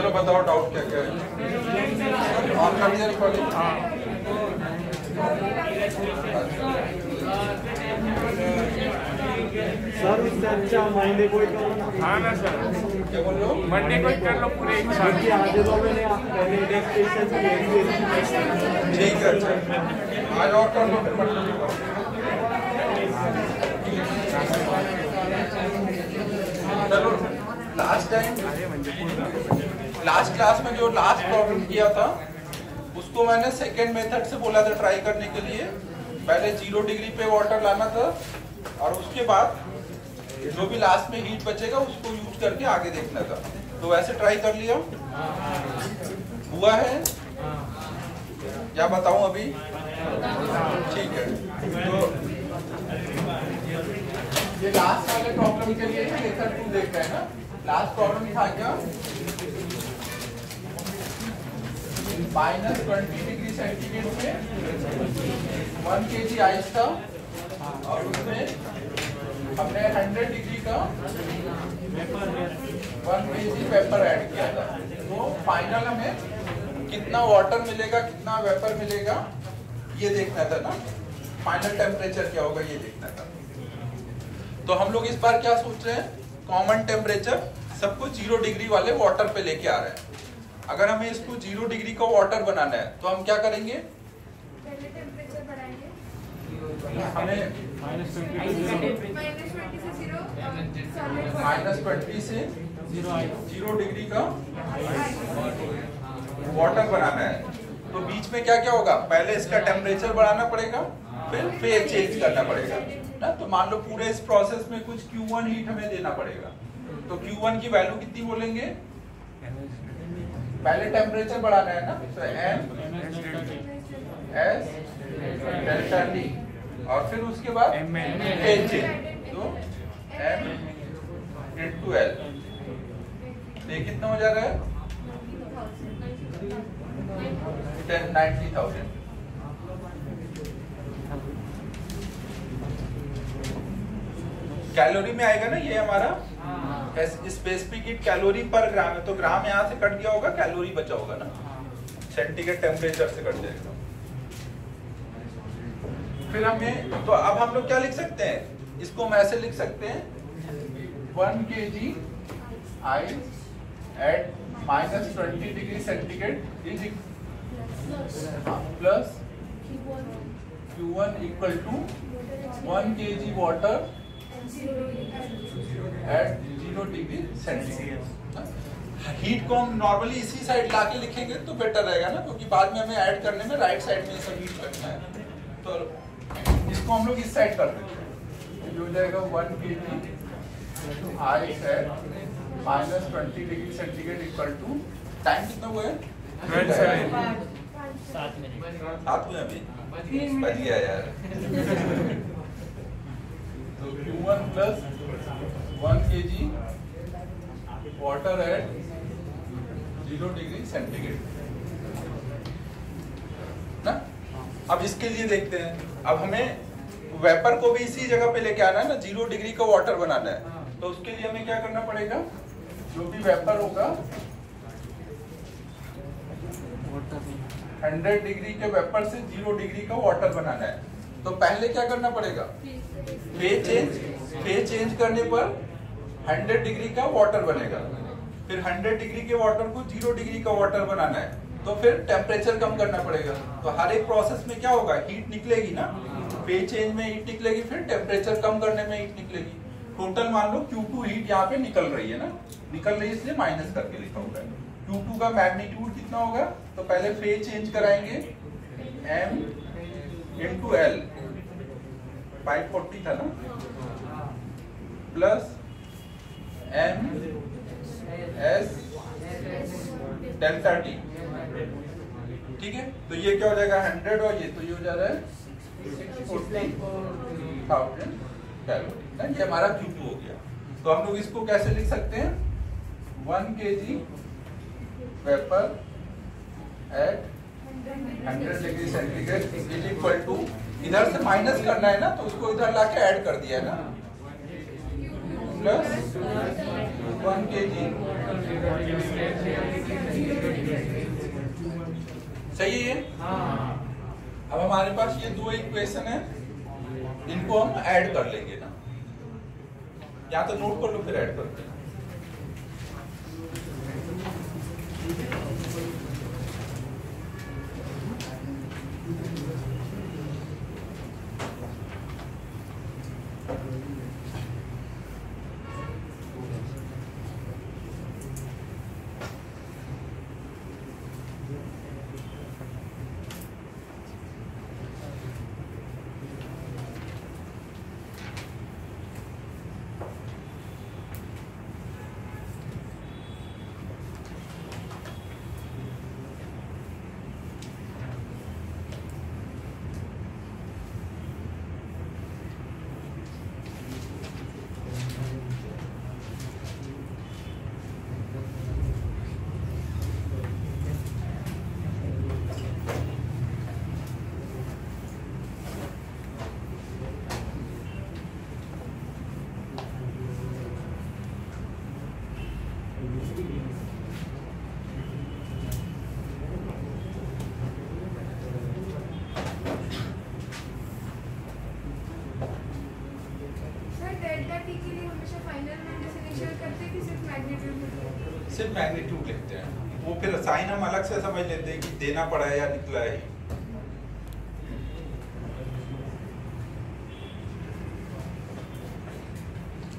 चलो बताओ डाउट क्या क्या है। ऑन कर दिया रिकॉर्डिंग? सर उससे अच्छा मंडे को ही करो ना। हाँ ना सर, क्या बोल रहे हो? मंडे को ही कर लो पूरे एक साथ। क्योंकि आज तो मैंने पहले रजिस्ट्रेशन ठीक है, अच्छा आज और कर लो फिर मंडे को। चलो लास्ट क्लास में जो लास्ट प्रॉब्लम किया था उसको मैंने सेकेंड मेथड से बोला था ट्राई करने के लिए। पहले 0 डिग्री पे वाटर लाना था और उसके बाद जो भी लास्ट में हीट बचेगा उसको यूज करके आगे देखना था। तो वैसे ट्राई कर लिया, हुआ है क्या बताऊं अभी? ठीक है, तो ये लास्ट वाले प्रॉब्लम के लिए मेथड 2 देख रहे हैं ना। लास्ट प्रॉब्लम था क्या? -20 डिग्री सेंटीग्रेड में 1 kg आइस था और उसमें हमने 100 डिग्री का 1 kg वेपर ऐड किया था। तो फाइनल हमें कितना वाटर मिलेगा, कितना वेपर मिलेगा ये देखना था ना। फाइनल टेम्परेचर क्या होगा ये देखना था। तो हम लोग इस बार क्या सोच रहे हैं, कॉमन टेम्परेचर सबको 0 डिग्री वाले वाटर पे लेके आ रहे हैं। अगर हमें इसको 0 डिग्री का वाटर बनाना है तो हम क्या करेंगे? पहले टेम्परेचर बढ़ाएंगे, हमें -20 से 0 डिग्री का वाटर बनाना है। तो बीच में क्या क्या होगा? पहले इसका टेम्परेचर बढ़ाना पड़ेगा, फिर फेज चेंज करना पड़ेगा ना। तो मान लो पूरे इस प्रोसेस में कुछ Q1 हीट हमें देना पड़ेगा। तो Q1 की वैल्यू कितनी बोलेंगे? पहले टेम्परेचर बढ़ाना है ना, तो M S डेल्टा T और फिर उसके बाद फेज चेंज, तो M into L। ये कितना हो जा रहा है? 90,000। कैलोरी में आएगा ना ये हमारा। स्पेसिफिक हीट कैलोरी पर ग्राम है, तो ग्राम यहाँ से कट गया होगा, कैलोरी बचा होगा ना, सेंटीग्रेड टेम्परेचर से कट जाएगा। फिर हमें तो अब हम लोग क्या लिख सकते हैं, इसको हम ऐसे लिख सकते हैं 1 kg ice at -20 degree centigrade is plus Q1 equal to 1 kg water at 0 degree centigrade. Heat को हम नॉर्मली इसी साइड लाके लिखेंगे तो बेटर रहेगा ना, क्योंकि बाद में हमें ऐड करने में राइट साइड में सब हीट रखना है। तो इसको हम लोग इस साइड कर देते हैं, ये हो जाएगा 1 kg ice at -20 degree centigrade equal to, time कितना हुआ है? 7 में अभी बच गया यार। तो Q1 plus 1 kg water at 0 degree centigrade ना। अब इसके लिए देखते हैं, अब हमें वेपर को भी इसी जगह पे लेके आना है ना, 0 डिग्री का वाटर बनाना है। तो उसके लिए हमें क्या करना पड़ेगा, जो भी वेपर होगा 100 डिग्री के वेपर से 0 डिग्री का वाटर बनाना है। तो पहले क्या करना पड़ेगा, फेज चेंज करने पर 100 डिग्री का वाटर बनेगा। फिर 100 डिग्री के वाटर को 0 डिग्री का वाटर बनाना है, तो फिर टेम्परेचर कम करना पड़ेगा। तो हर एक प्रोसेस में क्या होगा, हीट निकलेगी ना, फेज चेंज में हीट निकलेगी, फिर टेम्परेचर कम करने में हीट निकलेगी। टोटल मान लो Q2 हीट यहाँ पे निकल रही है ना, निकल रही है इसलिए माइनस करके लिखा होगा। Q2 का मैग्नीट्यूड कितना होगा, तो पहले फेज चेंज कराएंगे, M into L 540 था ना, plus M S delta T। ठीक है, तो ये क्या हो जाएगा 100 और ये हो जा रहा है 640,000 कैलोरी। ये हमारा Q2 हो गया। तो हम लोग इसको कैसे लिख सकते हैं, 1 kg vapour at 100 degree centigrade is equal to, इधर से माइनस करना है ना, तो उसको इधर लाके ऐड कर दिया है ना, प्लस 1 kg। सही है ये? अब हमारे पास ये दो इक्वेशन है, इनको हम ऐड कर लेंगे ना, या तो नोट कर लो फिर ऐड करते हैं। सिर्फ मैग्नीट्यूड लिखते हैं, वो फिर साइन हम अलग से समझ लेते हैं कि देना पड़ा है या निकला है।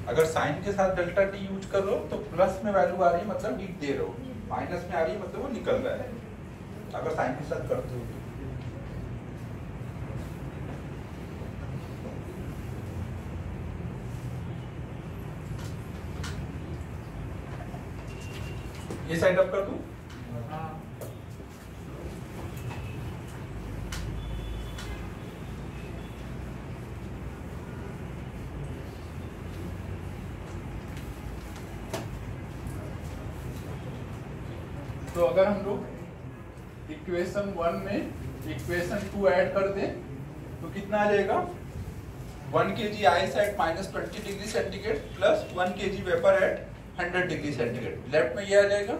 अगर साइन के साथ डेल्टा टी यूज कर लो तो प्लस में वैल्यू आ रही है मतलब हीट दे रहे हो, माइनस में आ रही है मतलब वो निकल रहा है, अगर साइन के साथ करते हो। ये साइड अप कर दूं? तो अगर हम लोग इक्वेशन 1 में इक्वेशन 2 ऐड कर दें तो कितना आ जाएगा? 1 kg ice at -20 degree centigrade plus 1 kg vapour at 100 degree centigrade. Left में ये आ जाएगा।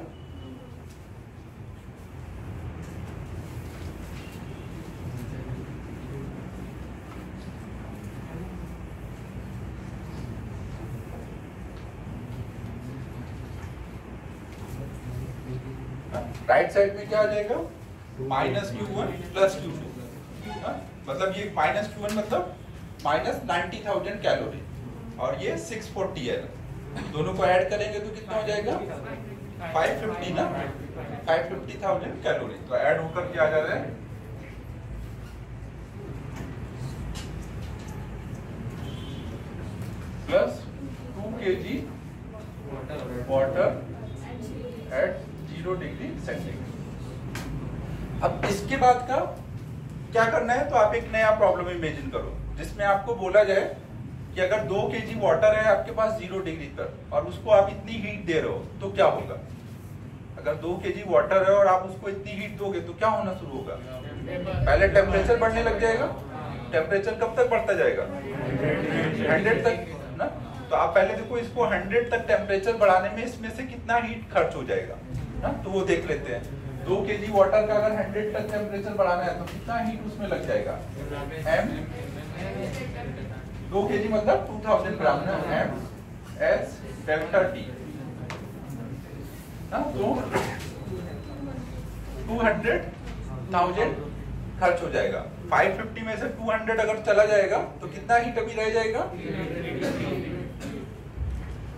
राइट साइड में क्या आ जाएगा? -Q1 plus Q2। मतलब ये -Q1 मतलब -90,000 कैलोरी और ये 640 है। दोनों को ऐड करेंगे तो कितना हो जाएगा? 550 ना, 550,000 कैलोरी। तो ऐड होकर क्या आ जा रहा है? Plus 2 kg water at 0 degree centigrade. अब इसके बाद का क्या करना है? तो आप एक नया प्रॉब्लम इमेजिन करो जिसमें आपको बोला जाए कि अगर 2 kg वाटर है आपके पास 0 डिग्री पर और उसको आप इतनी हीट दे रहे हो तो क्या होगा? अगर 2 kg वाटर है और आप उसको इतनी हीट दोगे तो क्या होना शुरू होगा? पहले टेम्परेचर बढ़ने लग जाएगा। टेम्परेचर कब तक बढ़ता जाएगा? 100 तक ना। तो आप पहले देखो इसको 100 तक टेम्परेचर बढ़ाने में इसमें से कितना हीट खर्च हो जाएगा ना, तो वो देख लेते हैं। 2 kg वाटर का अगर 100 तक टेम्परेचर बढ़ाना है तो कितना हीट उसमें लग जाएगा? m 2 kg मतलब 2000 ग्राम ना, m s डेल्टा t ना। तो 200,000 खर्च हो जाएगा। 550 में से 200 अगर चला जाएगा तो कितना हीट अभी रह जाएगा?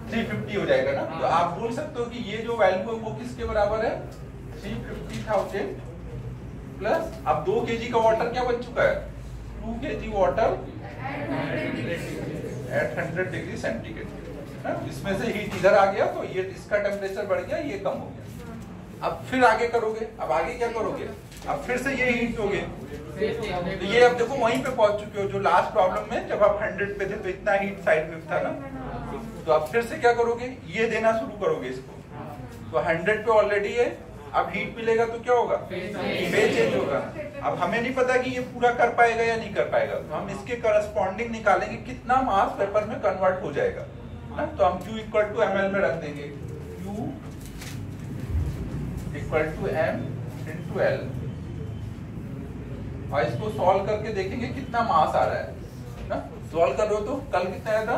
350 हो जाएगा ना। तो आप बोल सकते हो कि ये जो वैल्यू है वो किसके बराबर है? 350,000 प्लस अब 2 kg का वाटर क्या बन चुका है? 2 kg water eight 100 degree centigrade. इसमें से हीट इधर आ गया तो ये इसका टेम्परेचर बढ़ गया, ये कम हो गया। अब फिर आगे करोगे, अब आगे क्या करोगे? अब फिर से ये हीट दोगे तो ये अब देखो वहीं पे पहुंच चुके हो जो लास्ट प्रॉब्लम में जब आप 100 पे थे तो इतना हीट साइड में था ना। तो अब फिर से क्या करोगे? ये देना शुरू करोगे इसको। तो 100 पे ऑलरेडी है, अब हीट मिलेगा तो क्या होगा? फेज चेंज होगा। अब हमें नहीं पता कि ये पूरा कर पाएगा या नहीं कर पाएगा, तो हम इसके करस्पॉन्डिंग निकालेंगे कितना मास वेपर में कन्वर्ट हो जाएगा। ना, तो हम Q इक्वल टू ml में रख देंगे, Q equal to m into L, और इसको सॉल्व करके देखेंगे कितना मास आ रहा है ना। सॉल्व करो तो कल कितना आया था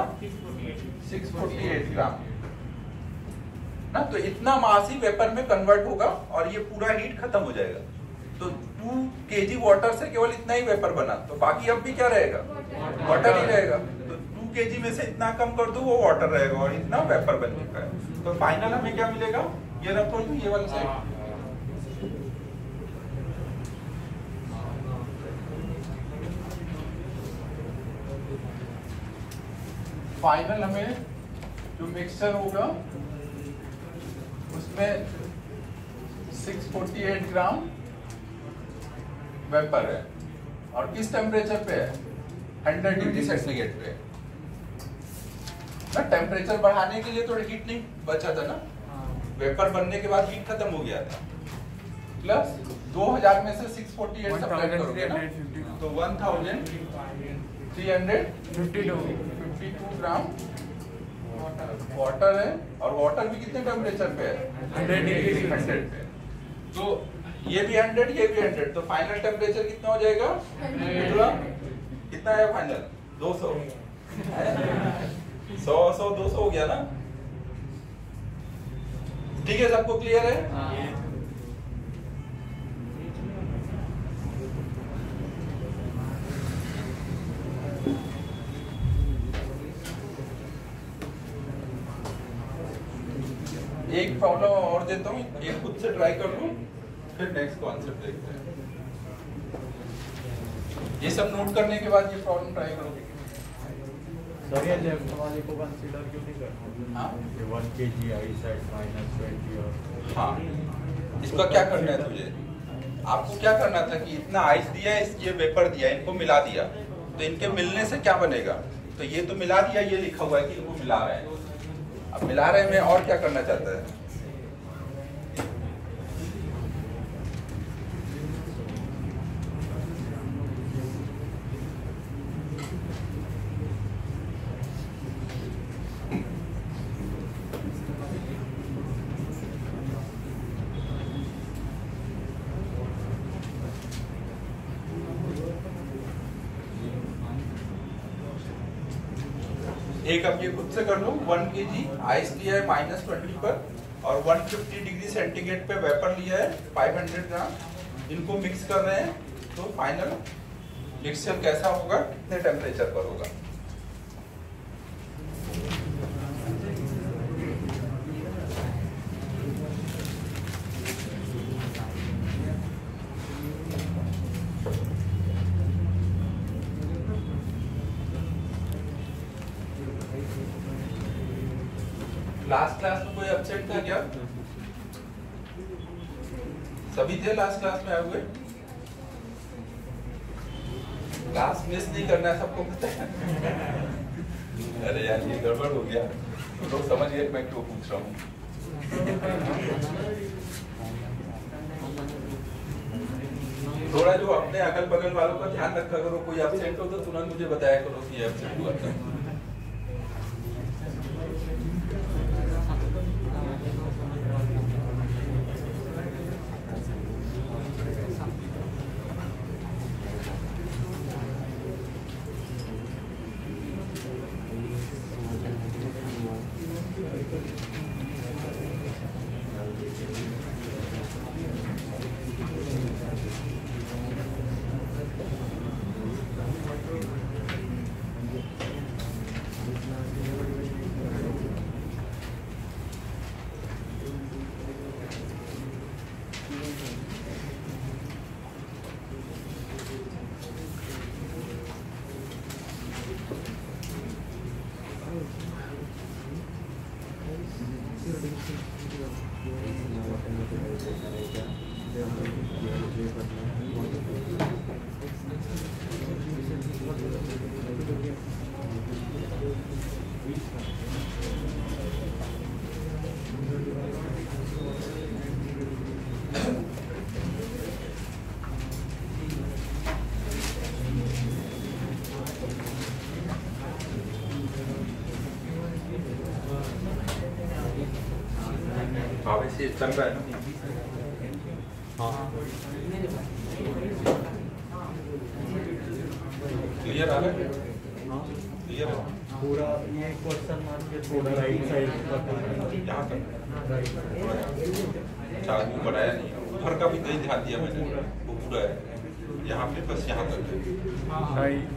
648 ग्राम ना, तो इतना मास ही वेपर में कन्वर्ट होगा और ये पूरा हीट खत्म हो जाएगा। तो 2 kg वाटर से केवल इतना ही वेपर बना, तो बाकी अब भी क्या रहेगा, वाटर ही रहेगा। तो 2 kg में से इतना कम कर दो वो वाटर रहेगा और इतना वेपर बन चुका है। तो फाइनल हमें क्या मिलेगा, ये रखो ये वाला साइड, फाइनल हमें जो मिक्सचर होगा उसमें 648 ग्राम वेपर है और किस टेम्परेचर पे है, 100 डिग्री सेंटीग्रेड पे ना। टेम्परेचर बढ़ाने के लिए थोड़ी हीट नहीं बचा था ना, वेपर बनने के बाद हीट खत्म हो गया था। प्लस 2000 में से 648 सब्ट्रैक्ट करोगे ना, तो 1352 ग्राम वाटर है, और वाटर भी कितने टेम्परेचर पे है, 100 पे। तो ये भी 100, ये भी 100, तो फाइनल टेम्परेचर कितना हो जाएगा, कितना है फाइनल, 200 100 200 हो गया ना। ठीक है, सबको क्लियर है। एक प्रॉब्लम और देता हूँ, एक खुद से ट्राई कर लो, फिर नेक्स्ट कॉन्सेप्ट देखते हैं। ये सब नोट करने के बाद ये प्रॉब्लम ट्राई करोगे। सर ये लेफ्ट वाले को कंसीडर क्यों नहीं करना? हाँ, 1 kg आई साइड -20 और हाँ, इसका क्या करना है तुझे, आपको क्या करना था कि इतना आइस दिया है, ये वेपर दिया, इनको मिला दिया, तो इनके मिलने से क्या बनेगा, तो ये तो मिला दिया, ये लिखा हुआ है कि इनको मिला रहे हैं। अब मिला रहे में और क्या करना चाहता है, एक अब ये खुद से कर लो। 1 kg आइस लिया है -20 पर और 150 डिग्री सेंटीग्रेड पे वेपर लिया है 500 ग्राम, इनको मिक्स कर रहे हैं, तो फाइनल मिक्सचर कैसा होगा, कितने टेम्परेचर पर होगा। लास्ट क्लास में कोई एब्सेंट था क्या, सभी थे लास्ट क्लास में आए हुए। क्लास मिस नहीं करना है, सबको पता है। अरे यार ये गड़बड़ हो गया, लोग समझ गए मैं क्यों पूछ रहा हूँ। थोड़ा जो अपने अगल बगल वालों का ध्यान रखा करो, कोई एब्सेंट हो तो तुरंत मुझे बताया करो कि एब्सेंट हुआ था। भाभी से चल रहा है ना? हाँ क्लियर आ रहा है? हाँ क्लियर है? पूरा ये क्वेश्चन मार्क के थोड़ा राइट साइड बता यहाँ तक राइट अच्छा आदमी बढ़ाया नहीं है। उधर का भी नहीं ध्यान दिया मैंने, वो पूरा है यहाँ पे, बस यहाँ तक है। राइट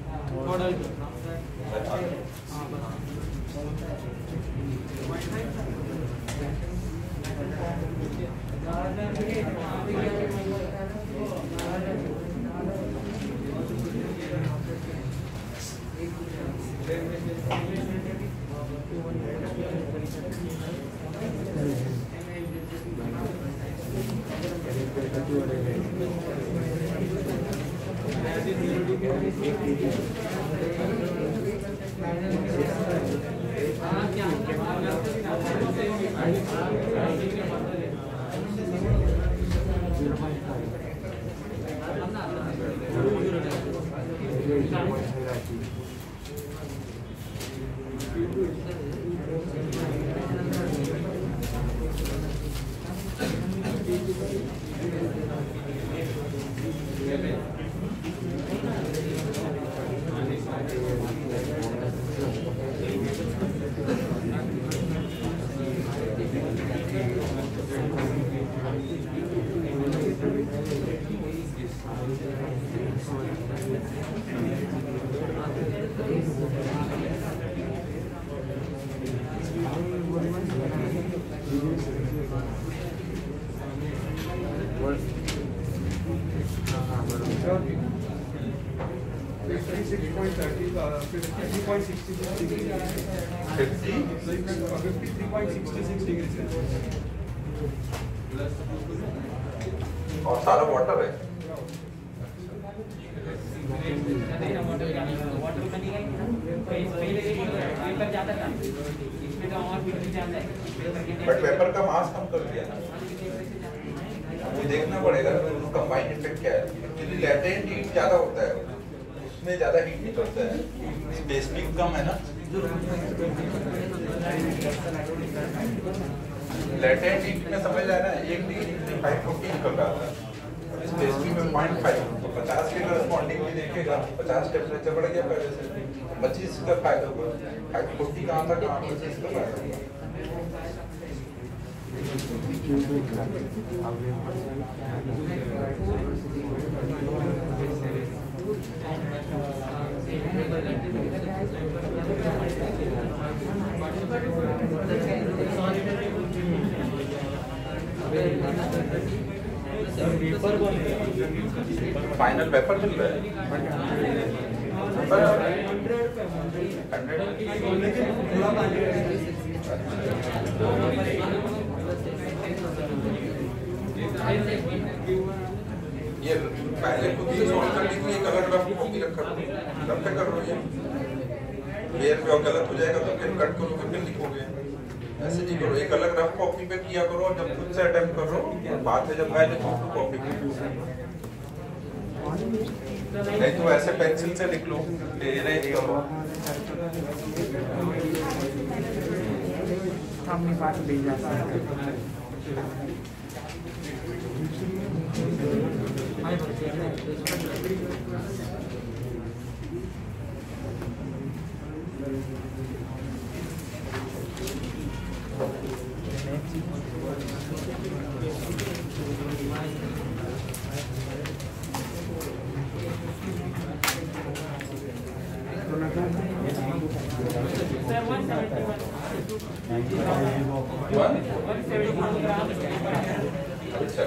और सारा वाटर है। बट पेपर का मास कम कर दिया ना, वो देखना पड़ेगा दोनों कंबाइंड इफेक्ट क्या है। एक्चुअली लैटेंट हीट ज्यादा होता है, उसमें ज्यादा हीट निकलता है, स्पेसिफिक कम है ना। लैटेंट हीट में समझ रहा है ना, 1 डिग्री में 540 निकल रहा था, स्पेसिफिक में 0.5, तो 50 के करस्पॉन्डिंग भी देखेगा, 50 टेम्परेचर बढ़ गया पहले से, 25 का फायदा हुआ, 540 कहाँ था, कहाँ 25 का फायदा हुआ। फाइनल पेपर मिल रहा है 100। ये पहले खुद से सॉल्व करने के लिए कलर रफ कॉपी रखा रफ पे कर लो, ये पे और गलत हो जाएगा तो फिर कट करो, फिर लिखोगे। ऐसे नहीं करो, एक अलग रफ कॉपी पे किया करो, जब खुद से अटेम्प्ट करो बाद में जब आए तो कॉपी पे। नहीं तो ऐसे पेंसिल से लिख लो, इरेज करो। हमने बात भेजा था अच्छा,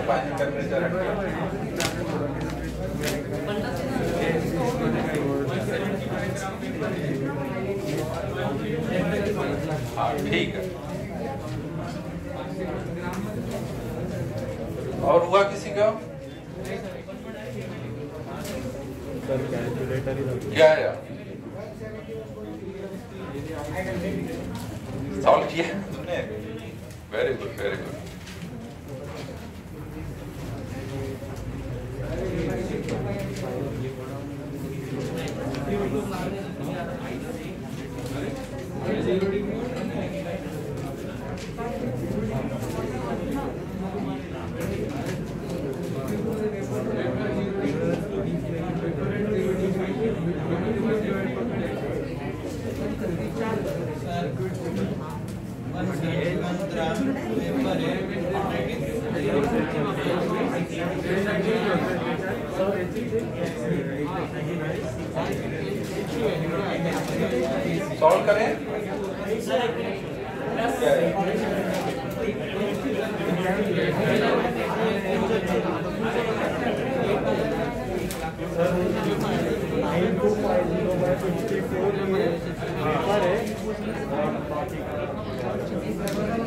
फाइनल टेम्परेचर हाँ ठीक है। और हुआ किसी का कैलकुलेटर क्या है सॉल्व किया तुमने? Very good very good. Solve करें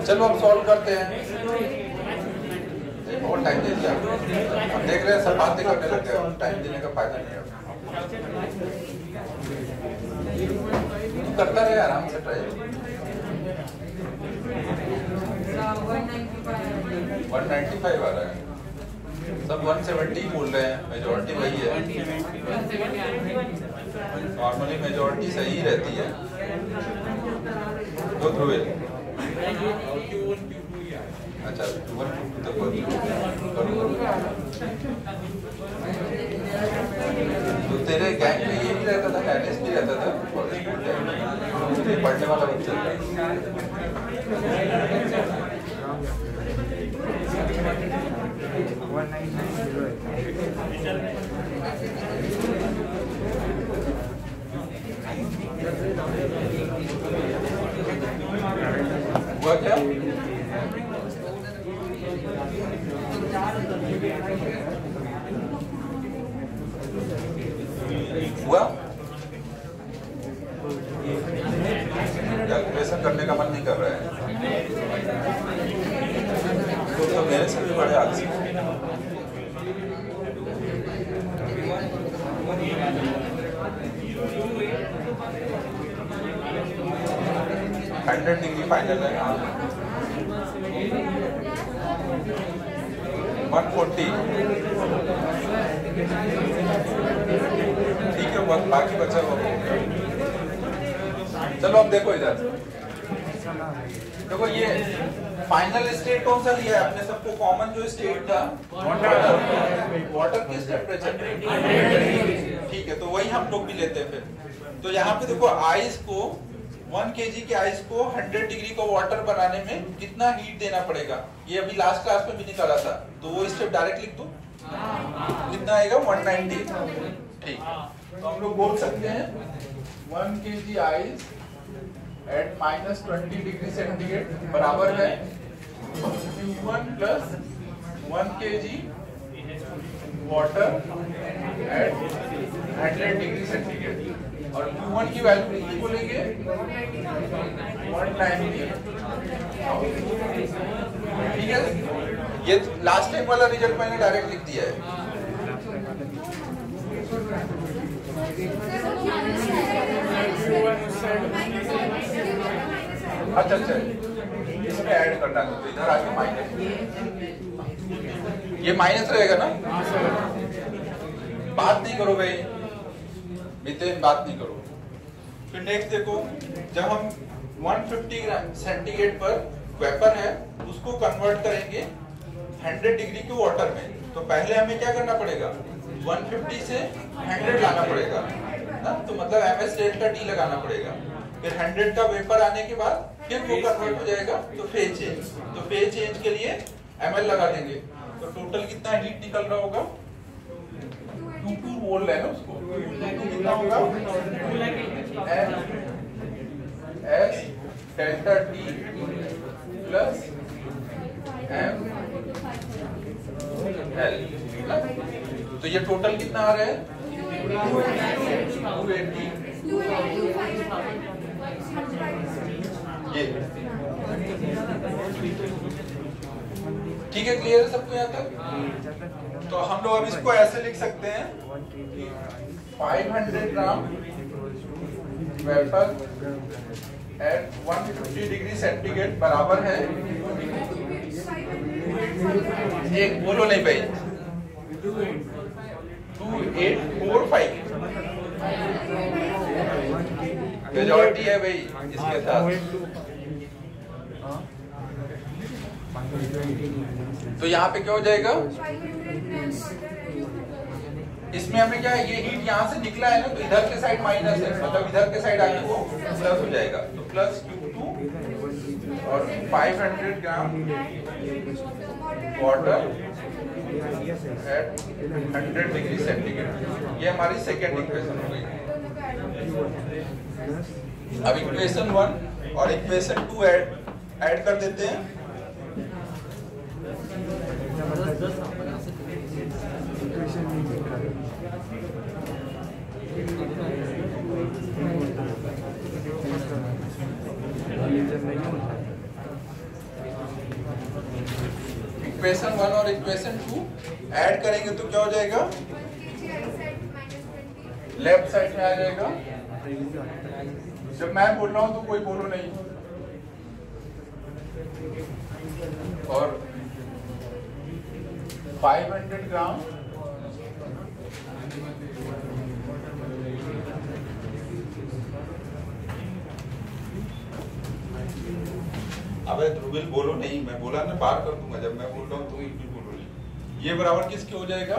चलो अब सॉल्व करते हैं। बहुत टाइम दे दिया, हम देख रहे हैं सब बातें करने लग गए, टाइम देने का फायदा नहीं है। करता रहे आराम से ट्राई। 195 आ रहा है, सब 170 बोल रहे हैं, मेजॉरिटी वही है। नॉर्मली मेजॉरिटी सही रहती है। Go through it. अच्छा 1 तक तो तेरे गैंग में ये भी रहता था, टैनिस भी रहता था पढ़ने वाला बच्चा। हुआ क्या? हुआ? कैलकुलेशन करने का मन नहीं कर रहा है तो मेरे से भी बड़े आलसी। $100 फाइनल है। 140 ठीक है, बाकी बचा हुआ। चलो अब देखो इधर, देखो ये फाइनल स्टेट कौन सा लिया है आपने? सबको कॉमन जो स्टेट था वाटर किस टेम्परेचर पे? ठीक है, तो वही हम लोग भी लेते हैं फिर। तो यहाँ पे देखो आइस को 1 kg के आइस को 100 डिग्री का वाटर बनाने में कितना हीट देना पड़ेगा, ये अभी लास्ट क्लास में भी निकाला था। तो वो स्टेप डायरेक्ट लिख दो, कितना आएगा? 190। ठीक, तो हम लोग बोल सकते हैं 1 kg ice at -20 degree centigrade बराबर है Q1 plus 1 kg water eight 100 degree centigrade. और Q1 की वैल्यू कितनी बोलेंगे? 190। ठीक है, ये लास्ट टाइम वाला रिजल्ट मैंने डायरेक्ट लिख दिया है। अच्छा अच्छा, इसमें ऐड करना है तो इधर आके माइनस, ये माइनस रहेगा ना? बात नहीं करो भाई, मितेन बात नहीं करो। फिर नेक्स्ट देखो, जब हम 150 सेंटीग्रेड पर वेपर है उसको कन्वर्ट करेंगे 100 डिग्री के वाटर में, तो पहले हमें क्या करना पड़ेगा? 150 से 100 लाना पड़ेगा ना, तो मतलब ms डेल्टा t लगाना पड़ेगा। फिर 100 का वेपर आने के बाद फिर वो कन्वर्ट हो जाएगा तो फेज चेंज, तो फेज चेंज के लिए ml लगा देंगे। तो टोटल कितना हीट निकल रहा होगा? 2 बोल रहे हैं ना उसको, कितना होगा? ms delta t plus m l। तो ये टोटल कितना आ रहा है? 280। ये ठीक है, क्लियर है सबको यहाँ तक? तो हम लोग अब इसको ऐसे लिख सकते हैं 500 ग्राम वेपर एट 150 डिग्री सेंटीग्रेड बराबर है, एक बोलो नहीं भाई, 2845 मेजॉरिटी है भाई इसके साथ। तो यहाँ पे क्या हो जाएगा? इसमें हमें क्या है, ये हीट यहाँ से निकला है ना, तो इधर के साइड माइनस है, मतलब इधर के साइड आके वो प्लस हो जाएगा। तो प्लस Q2 और 500 gram water at 100 degree centigrade. ये हमारी सेकेंड इक्वेशन हो गई। अब इक्वेशन 1 और इक्वेशन 2 ऐड कर देते हैं। इक्वेशन 1 और इक्वेशन 2 ऐड करेंगे तो क्या हो जाएगा? लेफ्ट साइड में आ जाएगा। जब मैं बोल रहा हूं तो कोई बोलो नहीं। और 500 ग्राम अबे ध्रुविल बोलो नहीं, मैं बोला ना पार कर दूंगा। जब मैं बोल रहा हूँ तुम भी बोलो नहीं। ये बराबर किसके हो जाएगा?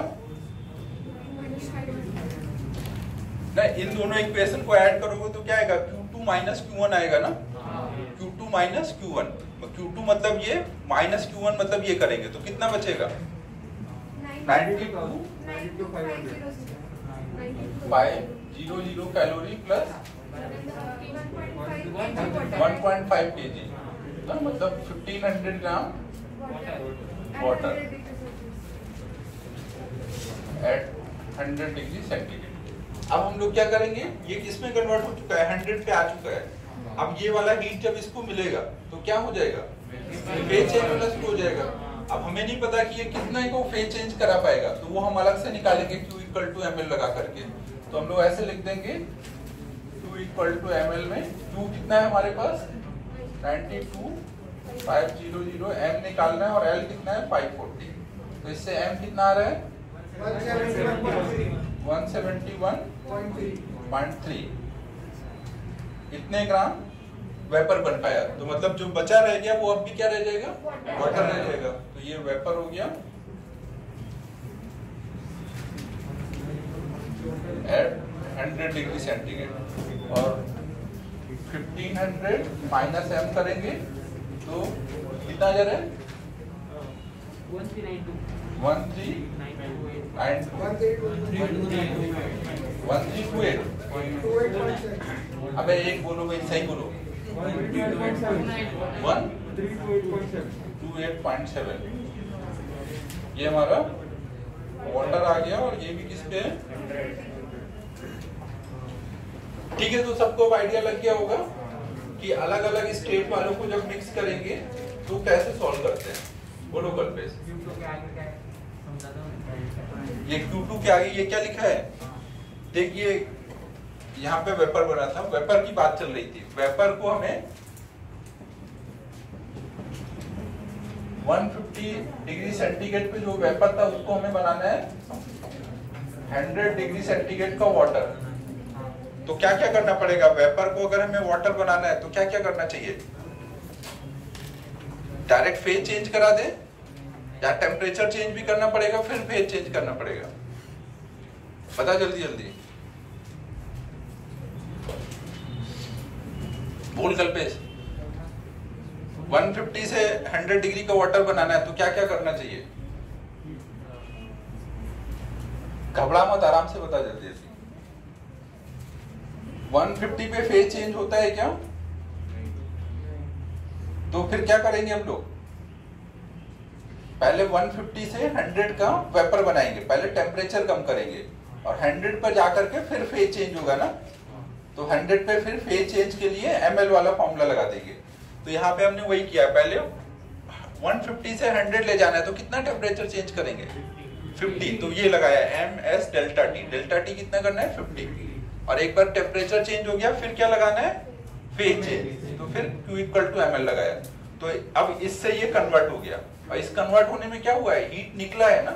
नहीं, इन दोनों इक्वेशन को ऐड करोगे तो क्या आएगा? Q2 माइनस Q1 आएगा ना। Q2 माइनस Q1, Q2 मतलब ये माइनस Q1 मतलब ये करेंगे तो कितना बचेगा? 500 कैलोरी प्लस 1.5 kg, मतलब 1500 gram water at 100 degree centigrade. अब हम लोग क्या करेंगे? ये किसमें कन्वर्ट हो चुका है? 100 पे आ चुका है। अब ये वाला हीट जब इसको मिलेगा तो क्या हो जाएगा? फेज चेंज होना शुरू हो जाएगा। अब हमें नहीं पता कि ये कितना को फेज चेंज करा पाएगा, तो वो हम अलग से निकालेंगे Q = ml लगा करके। तो हम लोग ऐसे लिख देंगे Q = ml में Q कितना है हमारे पास? 92,500, m निकालना है और L कितना है? 540। तो इससे m कितना आ रहा है? 171.3। इतने ग्राम वेपर बन पाया। तो मतलब जो बचा रह गया वो अब भी क्या रह जाएगा? वाटर रह जाएगा। तो ये वेपर हो गया एट 100 डिग्री सेंटीग्रेड। और 1500 माइनस m करेंगे तो कितना जा रहा है? 1328। अबे एक बोलो भाई, सही बोलो। 128.7। ये हमारा वाटर आ गया और ये भी किस पे है? ठीक है। तो सबको आइडिया लग गया होगा कि अलग अलग स्टेट वालों को जब मिक्स करेंगे तो कैसे सॉल्व करते हैं। बोलो कल्पेश। ये Q2 के आगे ये क्या लिखा है? देखिए यहाँ पे वेपर बना था, वेपर की बात चल रही थी। वेपर को हमें 150 डिग्री सेंटीग्रेड पे जो वेपर था उसको हमें बनाना है 100 डिग्री सेंटीग्रेड का वाटर। तो क्या क्या करना पड़ेगा? वेपर को अगर हमें वाटर बनाना है तो क्या क्या करना चाहिए? डायरेक्ट फेज चेंज करा दे या टेम्परेचर चेंज भी करना पड़ेगा, फिर फेज चेंज करना पड़ेगा? बता जल्दी जल्दी बोल कल्पेश। 150 से 100 डिग्री का वाटर बनाना है तो क्या क्या करना चाहिए? घबरा मत, आराम से बता जल्दी जल्दी। 150 पे फेज चेंज होता है क्या? तो फिर क्या करेंगे हम लोग? पहले 150 से 100 का वेपर बनाएंगे, पहले टेम्परेचर कम करेंगे और 100 पर जाकर के फिर फेज चेंज होगा ना। तो 100 पे फिर फेज चेंज के लिए ml वाला फॉर्मूला लगा देंगे। तो यहाँ पे हमने वही किया, पहले 150 से 100 ले जाना है तो कितना टेम्परेचर चेंज करेंगे? 50। तो ये लगाया ms delta T. Delta T कितना करना है? 50। और एक बार टेम्परेचर चेंज हो गया फिर क्या लगाना है? Phase change. तो फिर Q = ml लगाया। तो अब इससे ये कन्वर्ट हो गया और इस कन्वर्ट होने में क्या हुआ है? हीट निकला है ना,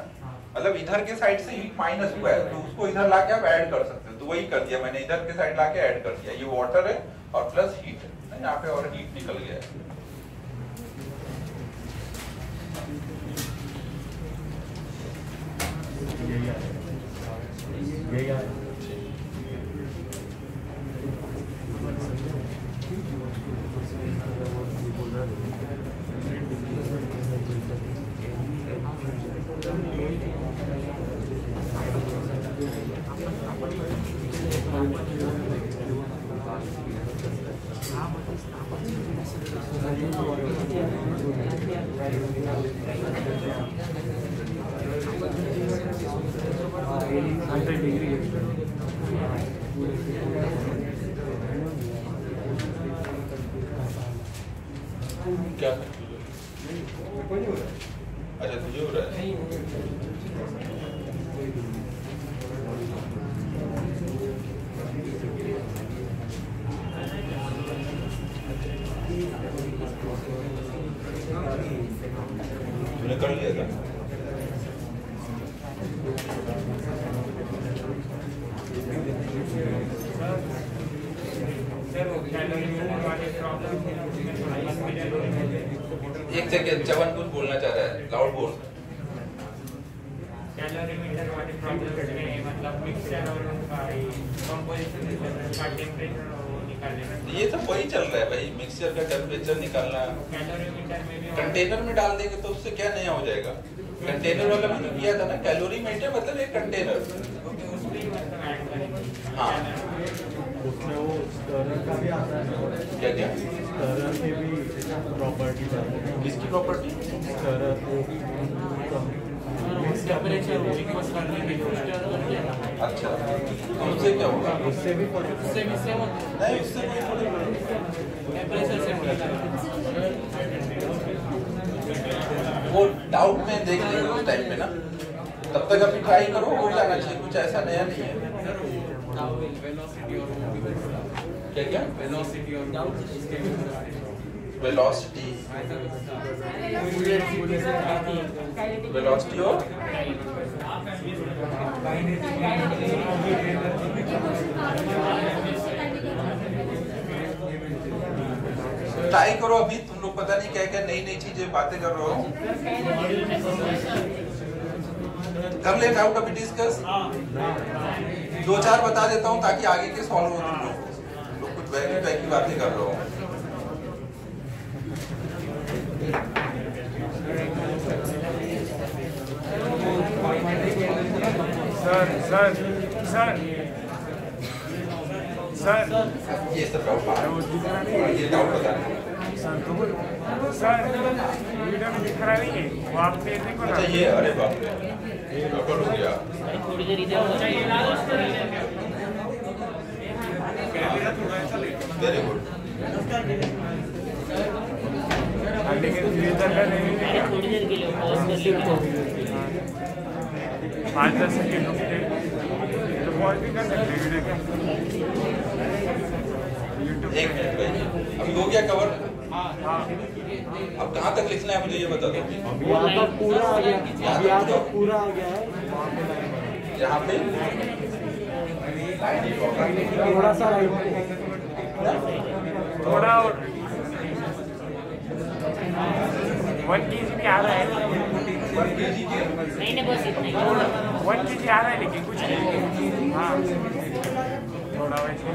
मतलब इधर के साइड से हीट माइनस हुआ है तो उसको इधर लाके आप ऐड कर सकते हो। तो वही कर दिया मैंने, इधर के साइड लाके ऐड कर दिया। ये वाटर है और प्लस हीट है, यहाँ पे और हीट निकल गया है। क्या अच्छा तुझे हो रहा है? तूने कर लिया था? एक सेकेंड, चवन कुछ बोलना चाह रहा है, लाउड बोल। कैलोरी मीटर वाले प्रॉब्लम में मतलब मिक्सचर और उनका कंपोजिशन का टेम्परेचर निकालना, ये सब वही चल रहा है भाई, मिक्सचर का टेम्परेचर निकालना। कैलोरी मीटर में भी कंटेनर में डाल देंगे तो उससे क्या नया हो जाएगा? कंटेनर वाला मैंने किया था ना, कैलोरी मीटर मतलब एक कंटेनर। हाँ उसमें वो स्टरर का भी आता है। क्या क्या? स्टरर के भी प्रॉपर्टी है। किसकी प्रॉपर्टी? स्टरर को टेम्परेचर वो रिक्वेस्ट करने के लिए। अच्छा, तो उससे क्या होगा? उससे भी सेम होता नहीं, उससे कोई थोड़ी टेम्परेचर सेम वो डाउट में देख लेंगे उस टाइम पे ना, तब तक अभी ट्राई करो, हो जाना चाहिए, कुछ ऐसा नया नहीं है। क्या क्या? वेलोसिटी और ट्राई करो। अभी तुम लोग पता नहीं क्या क्या नई नई चीजें बातें कर रहे हो, कर ले डाउट अभी डिस्कस। 2-4 बता देता हूँ ताकि आगे के सॉल्व हो। तुम लोग कुछ बैक की बातें कर रहे हो। सर ये सब डाउट, ये डाउट बता रहे सर वीडियो में दिख रहा नहीं है वो, आप देखने को। अच्छा ये, अरे बाप रे, ये गड़बड़ हो गया। थोड़ी देर इधर हो जाइए। Very good. थोड़ी देर के लिए पॉज कर लीजिए, 5-10 सेकंड रुकते तो पॉज भी कर सकते वीडियो का। एक मिनट भाई, अभी हो गया कवर? हाँ अब कहाँ तक लिखना है मुझे ये बता दो। अभी यहाँ तक पूरा आ गया, अभी यहाँ तक पूरा आ गया है। यहाँ पे थोड़ा सा थोड़ा और 1 kg भी आ रहा है। 1 kg के नहीं बस इतना ही। 1 kg आ रहा है लेकिन कुछ नहीं। हाँ थोड़ा वैसे।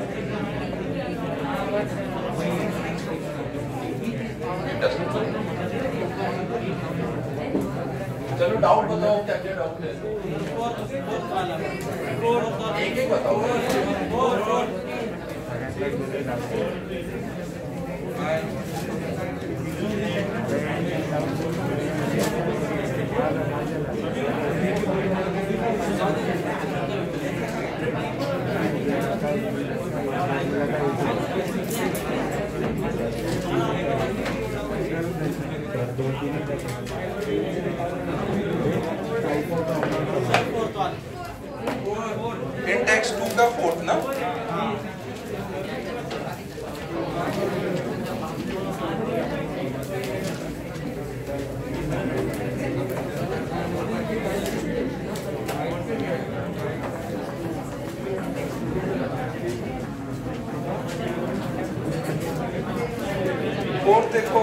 चलो डाउट बताओ, क्या क्या डाउट है? एक एक बताओ। इंटेक्स 2 का 4th ना? फोर्थ देखो,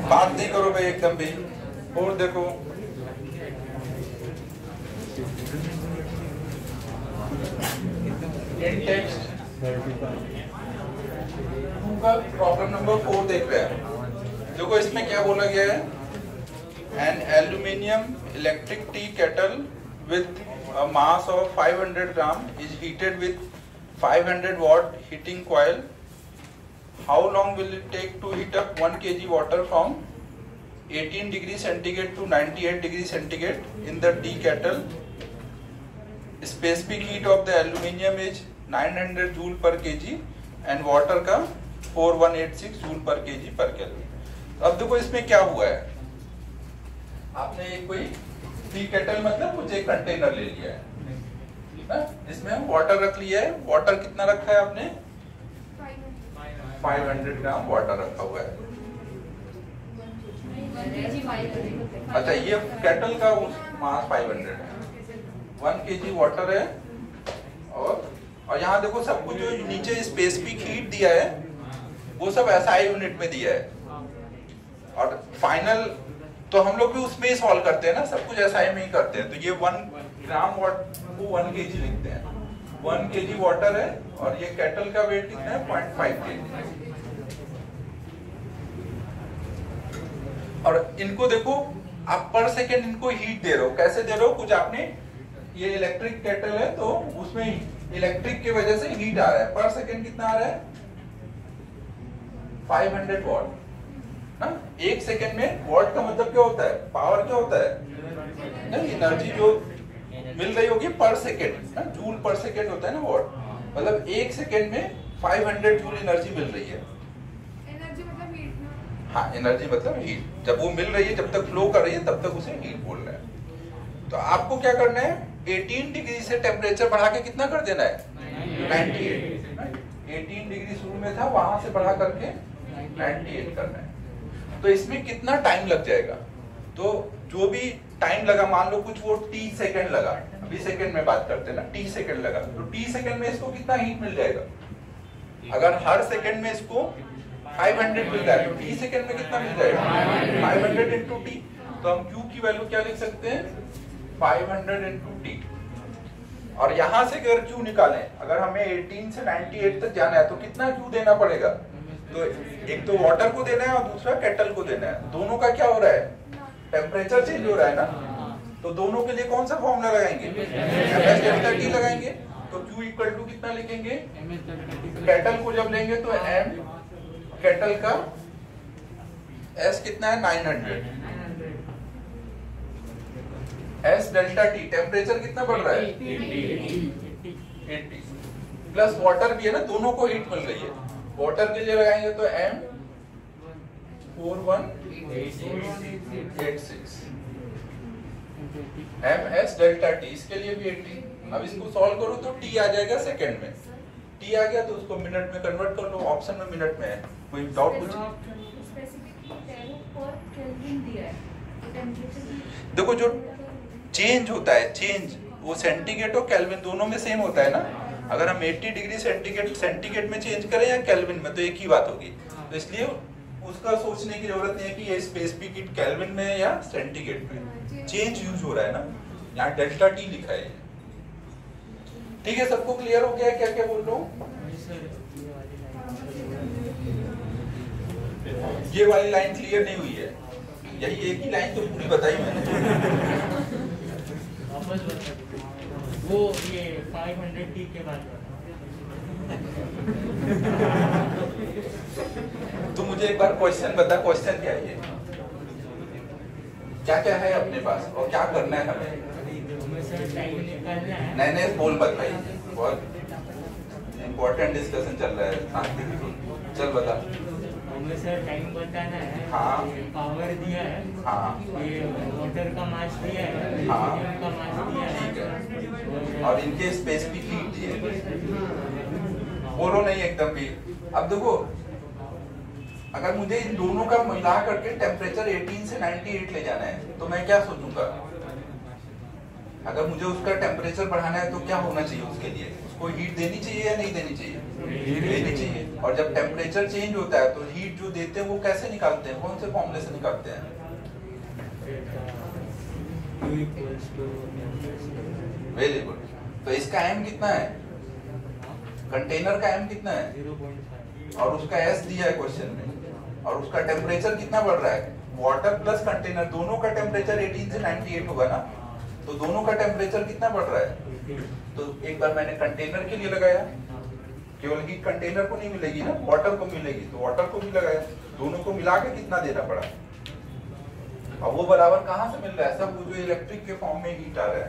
बात नहीं करो भाई एकदम भी। फोर्थ देखो, इन टेक्स्ट प्रॉब्लम नंबर 4 देख रहे हैं। देखो इसमें क्या बोला गया है, an aluminium electric tea kettle with a mass of 500 gram is heated with 500 watt heating coil. How long will it take to heat up 1 kg water from 18 degree centigrade to 98 degree centigrade in the tea kettle? Specific heat of the aluminium is 900 joule per kg and water का 4186 joule per kg per Kelvin. अब देखो इसमें क्या हुआ है, आपने एक कोई टी केटल मतलब कुछ एक कंटेनर ले लिया है, इसमें वाटर रख लिया है। वाटर कितना रखा है आपने? 500 ग्राम वाटर रखा हुआ है। अच्छा, ये केटल का मास 500 है, 1 kg वाटर है। और यहाँ देखो सब कुछ जो नीचे स्पेसिफिक हीट दिया है वो सब SI यूनिट में दिया है, और फाइनल तो हम लोग भी उसमें ही सॉल्व करते हैं ना, सब कुछ SI में ही करते हैं। तो ये 1 ग्राम वाटर को 1 kg लिखते हैं, 1 kg वाटर है, और ये केटल का वेट कितना है? 0.5 kg। और इनको देखो आप पर सेकेंड इनको हीट दे रहे हो, कैसे दे रहे हो? कुछ आपने, ये इलेक्ट्रिक केटल है तो उसमें इलेक्ट्रिक की वजह से हीट आ रहा है। पर सेकेंड कितना आ रहा है? 500 वॉट। एक सेकेंड में वॉट का मतलब क्या होता है? पावर क्या होता है? एनर्जी जो मिल रही होगी पर सेकेंड, जूल पर सेकेंड होता है ना वॉट, मतलब एक सेकेंड में 500 जूल एनर्जी मिल रही है। एनर्जी मतलब हीट ना? हाँ, एनर्जी मतलब हीट। जब वो मिल रही है, जब तक फ्लो कर रही है, तब तक उसे हीट बोल रहे हैं। तो आपको क्या करना है? 18 डिग्री से टेम्परेचर बढ़ा के कितना कर देना है? 98। 18 डिग्री शुरू में था, वहां से बढ़ा करके 98 करना है। तो इसमें कितना टाइम लग जाएगा? तो जो भी टाइम लगा, मान लो कुछ वो t सेकंड लगा, अभी सेकंड में बात करते हैं ना, t सेकंड लगा, तो t सेकंड में इसको कितना हीट मिल जाएगा? अगर हर सेकंड में इसको 500 मिल रहा है तो t सेकंड में कितना मिल जाएगा? 500 इंटू टी। तो हम q की वैल्यू क्या लिख सकते हैं? 500 इंटू टी। और यहां से अगर q निकालें, अगर हमें 18 से 98 तक जाना है तो कितना q देना पड़ेगा? तो एक तो वाटर को देना है और दूसरा केटल को देना है। दोनों का क्या हो रहा है? टेम्परेचर चेंज हो रहा है ना, तो दोनों के लिए कौन सा फॉर्मूला लगाएंगे? ms डेल्टा टी लगाएंगे। तो q इक्वल टू कितना लिखेंगे? केटल को जब लेंगे तो m केटल का s कितना है? 900। s डेल्टा टी टेम्परेचर कितना बढ़ रहा है? 80 प्लस वाटर भी है ना, दोनों को हीट मिल रही है। वाटर के लिए लगाएंगे तो m 4186 ms डेल्टा टी, इसके लिए भी 80। अब इसको सॉल्व करो तो t आ जाएगा सेकंड में, t आ गया तो उसको मिनट में कन्वर्ट कर लो, ऑप्शन में मिनट में है। कोई डाउट कुछ? देखो जो चेंज होता है, चेंज वो सेंटीग्रेड और केल्विन दोनों में सेम होता है ना। अगर हम 80 डिग्री सेंटीग्रेड में चेंज करें या केल्विन में, तो एक ही बात होगी। तो इसलिए उसका सोचने की जरूरत नहीं है कि ये स्पेसिफिक हीट केल्विन में है या सेंटीग्रेड में, चेंज यूज हो रहा है ना। यहाँ डेल्टा टी लिखा है। ठीक है, सबको क्लियर हो गया है क्या क्या बोल रहा हूँ? ये वाली लाइन क्लियर नहीं हुई है, यही एक ही लाइन तो पूरी बताई मैंने। वो ये 500 टी के बाद तो मुझे एक बार क्वेश्चन बता, क्वेश्चन क्या है? क्या क्या है अपने पास और क्या करना है हमें? नहीं नहीं बोल मत भाई, बहुत इम्पोर्टेंट डिस्कशन चल रहा है। चल बता। हमें सर टाइम बताना है। हाँ। पावर दिया है। हाँ। ये वाटर का मास दिया है। हाँ। का मास दिया है। ठीक है। और इनके स्पेसिफिक हीट दिए, बोलो नहीं एकदम भी। अब देखो, अगर मुझे इन दोनों का मिला करके टेम्परेचर 18 से 98 ले जाना है तो मैं क्या सोचूंगा? अगर मुझे उसका टेम्परेचर बढ़ाना है तो क्या होना चाहिए उसके लिए? उसको हीट देनी चाहिए या नहीं देनी चाहिए? देनी चाहिए। और जब टेम्परेचर चेंज होता है तो हीट जो देते हैं वो कैसे निकालते हैं? कौन से फॉर्मूले से निकालते हैं? Very good. तो इसका m कितना है? कंटेनर का एम कितना है 0.5 और उसका एस दिया है क्वेश्चन में, और उसका टेम्परेचर कितना बढ़ रहा है, वाटर प्लस कंटेनर दोनों का टेम्परेचर 18 से 98 होगा ना, तो दोनों का टेम्परेचर कितना बढ़ रहा है। तो एक बार मैंने कंटेनर के लिए लगाया, केवल हीट कंटेनर को नहीं मिलेगी ना, वाटर को मिलेगी, तो वाटर को भी लगाया, दोनों को मिला के कितना देना पड़ा। अब वो बराबर कहाँ से मिल रहा है, सब जो इलेक्ट्रिक के फॉर्म में हीट आ रहा है,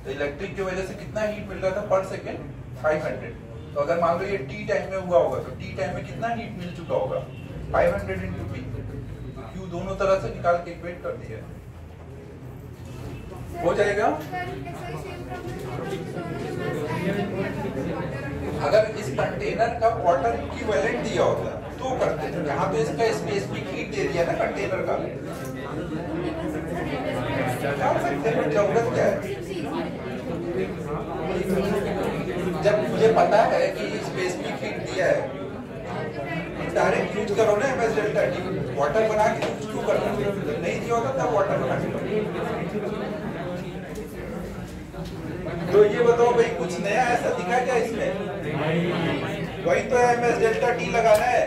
तो इलेक्ट्रिक की वजह से कितना हीट मिल रहा था पर सेकेंड 500। तो अगर मान लो ये टी टाइम में हुआ होगा, तो टी टाइम में कितना हीट मिल चुका होगा 500 इंटू पी। क्यू दोनों तरह से निकाल के इक्वेट कर दिया, हो जाएगा। अगर इस कंटेनर का वाटर इक्विवेलेंट दिया होता तो करते थे, यहाँ तो इसका स्पेसिफिक हीट दे दिया ना कंटेनर का, कर सकते हैं, जरूरत क्या है। जब मुझे पता है कि स्पेसिफिक हीट दिया है, डायरेक्ट यूज करो ना एमएस डेल्टा टी, वाटर बना के यूज क्यों करना, नहीं दिया होता तब वाटर बना के करो। तो ये बताओ भाई, कुछ नया ऐसा दिखा क्या इसमें, वही तो एमएस डेल्टा टी लगाना है।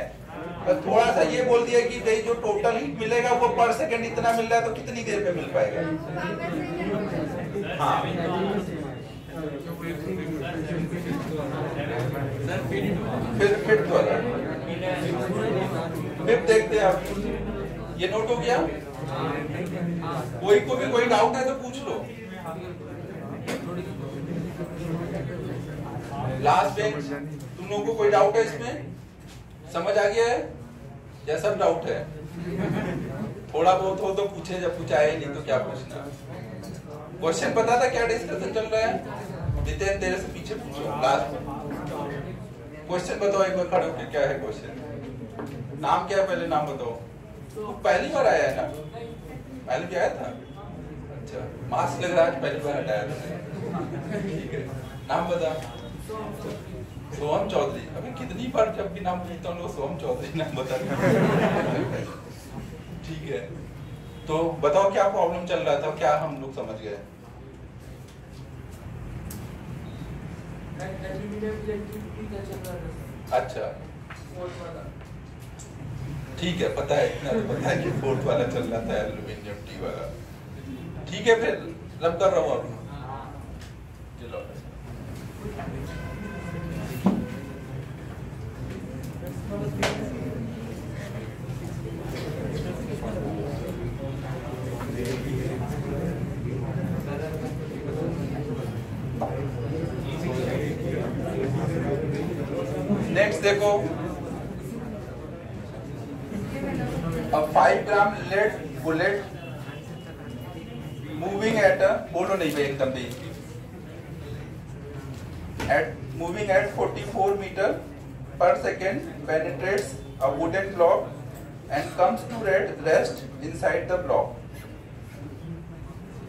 तो थोड़ा सा ये बोल दिया कि भाई जो टोटल हीट मिलेगा वो पर सेकंड इतना मिल रहा है, तो कितनी देर में मिल पाएगा। हाँ फिफ्थ वाला, फिफ्थ देखते हैं आप, ये नोट हो गया। कोई को भी कोई डाउट है तो पूछ लो। लास्ट बेंच, तुम लोगों को कोई डाउट है इसमें, समझ आ गया है या सब डाउट है। थोड़ा बहुत हो तो पूछे, जब पूछा है नहीं तो क्या पूछना। क्वेश्चन पता था क्या डिस्कशन चल रहा है, नितिन तेरे से पीछे पूछो। लास्ट क्वेश्चन बताओ एक बार खड़े होकर, क्या है क्वेश्चन, नाम क्या है पहले नाम बताओ। तो पहली बार आया है ना, पहले भी आया था, अच्छा मास्क लग रहा है, पहली बार हटाया था, ठीक है। नाम बता। सोहम चौधरी। अभी कितनी बार जब भी नाम पूछता हूँ सोहम चौधरी नाम बता। ठीक है, तो बताओ क्या प्रॉब्लम चल रहा था, क्या हम लोग समझ गए। अच्छा ठीक है, पता है, इतना तो पता है कि फोर्थ वाला चल रहा था, एल्यूमिनियम टी वाला। ठीक है, फिर रब कर रहा हूँ अब। चलो नेक्स्ट देखो, अब 5 ग्राम लेड बुलेट मूविंग एट बोलो नहीं भाई एकदम भी, at moving at 44 meter per second penetrates a wooden block and comes to rest inside the block.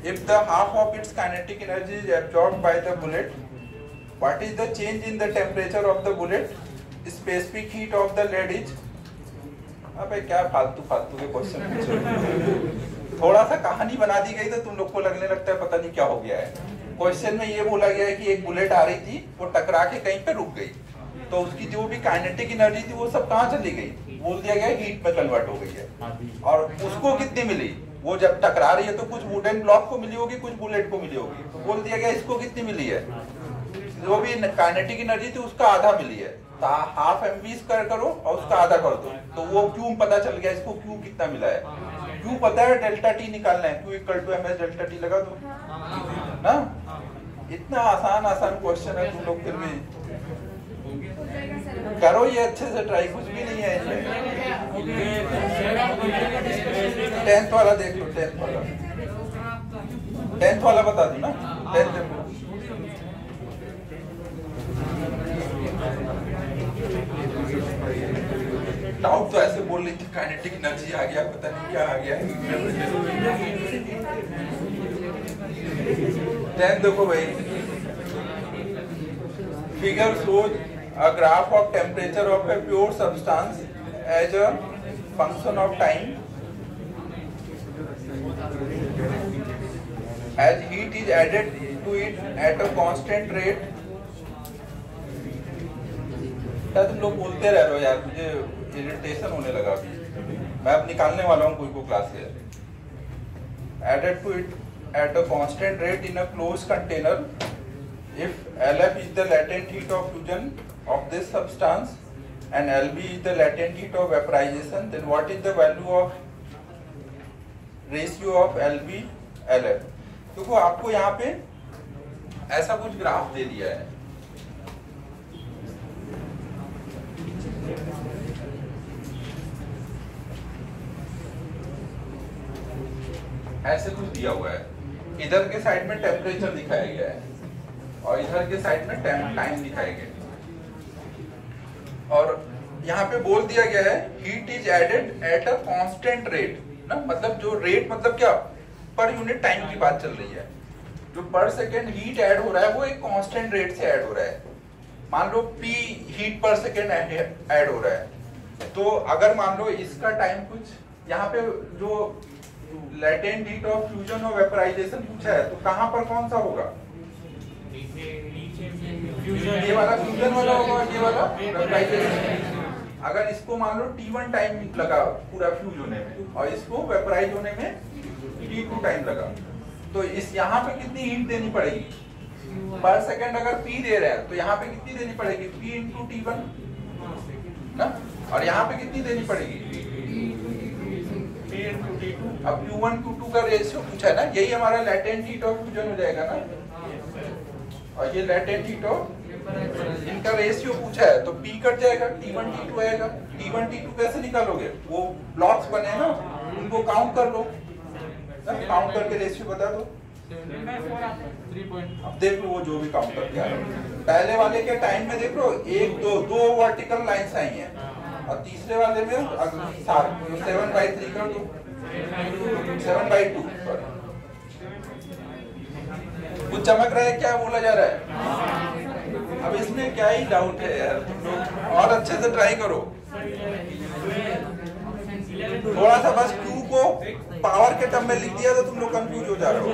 If the half of its kinetic energy is absorbed by the bullet, what is the change in the temperature of the bullet? Specific heat of the lead is। अबे क्या फालतू फालतू के question पूछो। थोड़ा सा कहानी बना दी गई तो तुम लोग को लगने लगता है पता नहीं क्या हो गया है। क्वेश्चन में ये बोला गया है कि एक बुलेट आ रही थी, वो टकरा के कहीं पे रुक गई, तो उसकी जो भी काइनेटिक एनर्जी थी वो सब कहाँ चली गई, बोल दिया गया हीट में कन्वर्ट हो गई है। और उसको कितनी मिली, वो जब टकरा रही है तो कुछ वुडन ब्लॉक को मिली होगी, कुछ बुलेट को मिली होगी, तो बोल दिया गया इसको कितनी मिली है, जो भी काइनेटिक एनर्जी थी उसका आधा मिली है, तो हाफ mv स्क्वायर करो और उसका आधा कर दो, तो वो क्यू पता चल गया, इसको क्यू कितना मिला है, क्यू पता है, डेल्टा टी निकालना है, Q equal to ms delta t लगा दो ना। इतना आसान क्वेश्चन है, तुम लोग फिर भी करो ये अच्छे से ट्राई, कुछ भी नहीं है इसमें। 10th वाला देख लो, 10th वाला बता दो ना, 10th डाउट तो ऐसे बोल रही थी, काइनेटिक एनर्जी आ गया, पता नहीं क्या आ गया। 10th देखो भाई, figure shows a graph of temperature of a pure substance as a function of time as heat is added to it at a constant rate घंटा तुम लोग बोलते रह रहे हो यार, मुझे इरिटेशन होने लगा अभी। मैं अब निकालने वाला हूँ कोई को क्लास से। Added to it at a constant rate in a close container if LF is the latent heat of fusion of this substance and LB is the latent heat of vaporization, then what is the value of ratio of LB LF? देखो आपको यहाँ पे ऐसा कुछ graph दे दिया है, ऐसे कुछ दिया हुआ है। इधर के साइड में टेम्परेचर दिखाया गया है और इधर के साइड में टाइम दिखाया गया है, और यहाँ पे बोल दिया गया है heat is added at a constant rate ना, मतलब जो रेट मतलब क्या, पर यूनिट टाइम की बात चल रही है। जो पर सेकेंड हीट ऐड हो रहा है वो एक कांस्टेंट रेट से ऐड हो रहा है। मान लो P हीट पर सेकेंड ऐड हो रहा है, तो अगर मान लो इसका टाइम कुछ, यहाँ पे जो लेटेंट हीट ऑफ फ्यूजन और वेपराइजेशन पूछा है, तो कहाँ पर कौन सा होगा? ये वाला फ्यूजन वाला होगा, ये वाला वेपराइजेशन। अगर इसको मान लो T1 टाइम लगा पूरा फ्यूज होने में और इसको वेपराइज होने में T2 टाइम लगा, तो इस यहाँ पे कितनी हीट देनी पड़ेगी? पर सेकंड अगर P दे रहे हैं तो यहाँ पे कितनी देनी पड़ेगी? P इंटू T1 ना, और यहाँ पे कितनी देनी पड़ेगी? P into T2। अब Q1 Q2 का रेशियो पूछा है ना, यही हमारा लेटेंट हीट ऑफ फ्यूजन हो जाएगा ना, और ये लेटेंट हीट ऑफ, इनका रेशियो पूछा है तो P कट जाएगा, T1 T2 आएगा। T1 T2 कैसे निकालोगे? वो ब्लॉक्स बने ना, उनको काउंट कर लो, काउंट करके रेशियो बता दो। अब देख लो वो जो भी काउंट करके आ रहा है। पहले वाले के टाइम में देख लो, एक दो वर्टिकल लाइंस आई हैं, और तीसरे वाले में 7/3 कर दो, 7/2। कुछ चमक रहा है क्या बोला जा रहा है? अब इसमें क्या ही डाउट है यार, तुम लोग और अच्छे से ट्राई करो। थोड़ा सा बस Q को पावर के टर्म में लिख दिया तो तुम लोग कंफ्यूज हो जा रहे हो।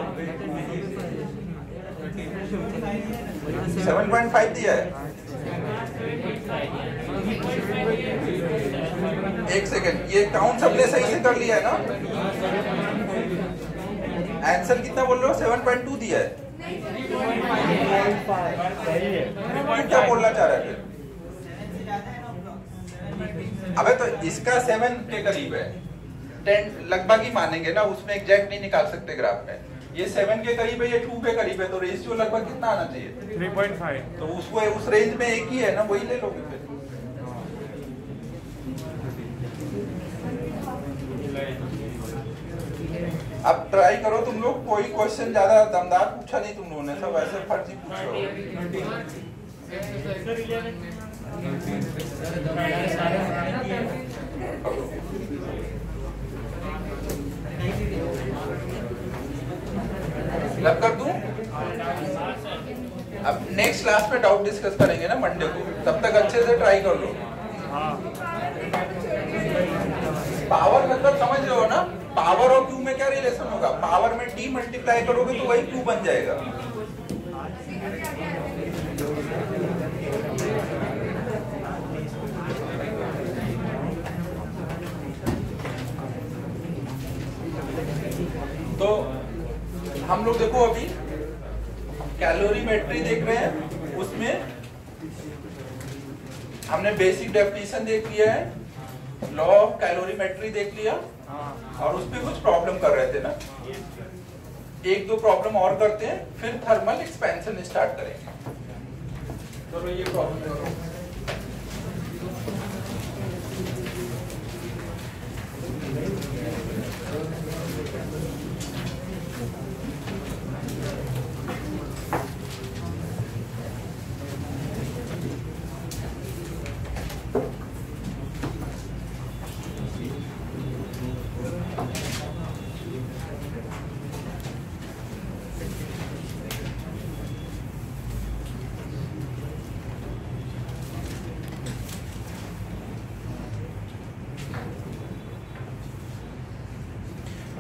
7.5 दिया है। एक सेकेंड, ये काउंट सबने सही से कर लिया है ना? आंसर कितना बोल रहे हो? 7.2 दिया है। क्या बोलना चाह रहे थे? अबे तो इसका 7 के करीब है, 10 लगभग ही मानेंगे ना, उसमें एग्जैक्ट नहीं निकाल सकते ग्राफ में। ये 7 के करीब है, ये 2 के करीब है, तो रेशियो लगभग कितना आना चाहिए? 3.5। तो उसको उस रेंज में एक ही है ना, वही ले लोगे फिर। अब ट्राई करो तुम लोग, कोई क्वेश्चन ज्यादा दमदार पूछा नहीं तुम लोगों ने, सब ऐसे फर्जी पूछ रहे हो। लब कर दूं? अब नेक्स्ट क्लास में डाउट डिस्कस करेंगे ना मंडे को, तब तक अच्छे से ट्राई कर लो। पावर मतलब समझ रहे हो ना, पावर और Q में क्या रिलेशन होगा? पावर में T मल्टीप्लाई करोगे तो वही Q बन जाएगा। तो हम लोग देखो अभी कैलोरीमेट्री देख रहे हैं, उसमें हमने बेसिक डेफिनेशन देख लिया है, लॉ ऑफ कैलोरीमेट्री देख लिया, और उस पे कुछ प्रॉब्लम कर रहे थे ना। एक दो प्रॉब्लम और करते हैं, फिर थर्मल एक्सपेंशन स्टार्ट करेंगे। तो ये प्रॉब्लम करो।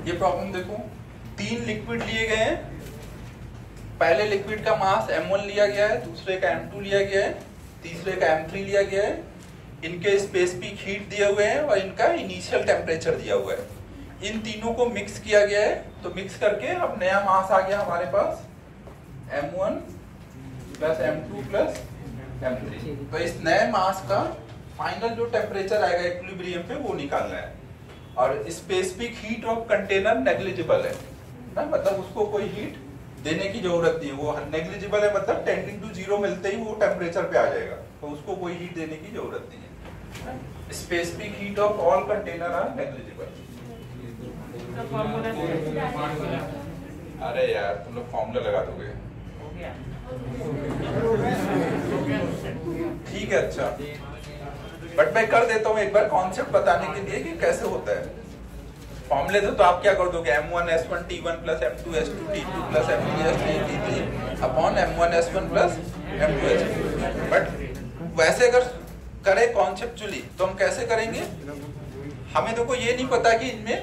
ये प्रॉब्लम देखो, 3 लिक्विड लिए गए हैं। पहले लिक्विड का मास m1 लिया गया है, दूसरे का m2 लिया गया है, तीसरे का m3 लिया गया है, इनके स्पेसिफिक हीट दिए हुए हैं और इनका इनिशियल टेम्परेचर दिया हुआ है। इन तीनों को मिक्स किया गया है, तो मिक्स करके अब नया मास आ गया हमारे पास M1 plus M2 plus M3। तो इस नए मास का फाइनल जो टेम्परेचर आएगा इक्विलिब्रियम पे वो निकालना है। और specific heat of container negligible है ना, मतलब उसको कोई हीट देने की जरूरत नहीं है, वो नेग्लिजिबल है, मतलब टेंडिंग टू जीरो मिलते ही वो टेम्परेचर पे आ जाएगा, तो उसको कोई हीट देने की जरूरत नहीं है। Specific heat of all container are negligible. अरे यार तुम लोग फॉर्मूला लगा दोगे, ठीक है अच्छा, बट मैं कर देता हूँ एक बार कॉन्सेप्ट बताने के लिए कि कैसे होता है। फॉर्मूले तो आप क्या कर दोगे, M1 S1 T1 plus M2 S2 T2 plus M3 S3 T3 upon M1 S1 plus M2 S2। But वैसे अगर करें कॉन्सेप्चुअली तो हम कैसे करेंगे, हमें देखो ये नहीं पता कि इनमें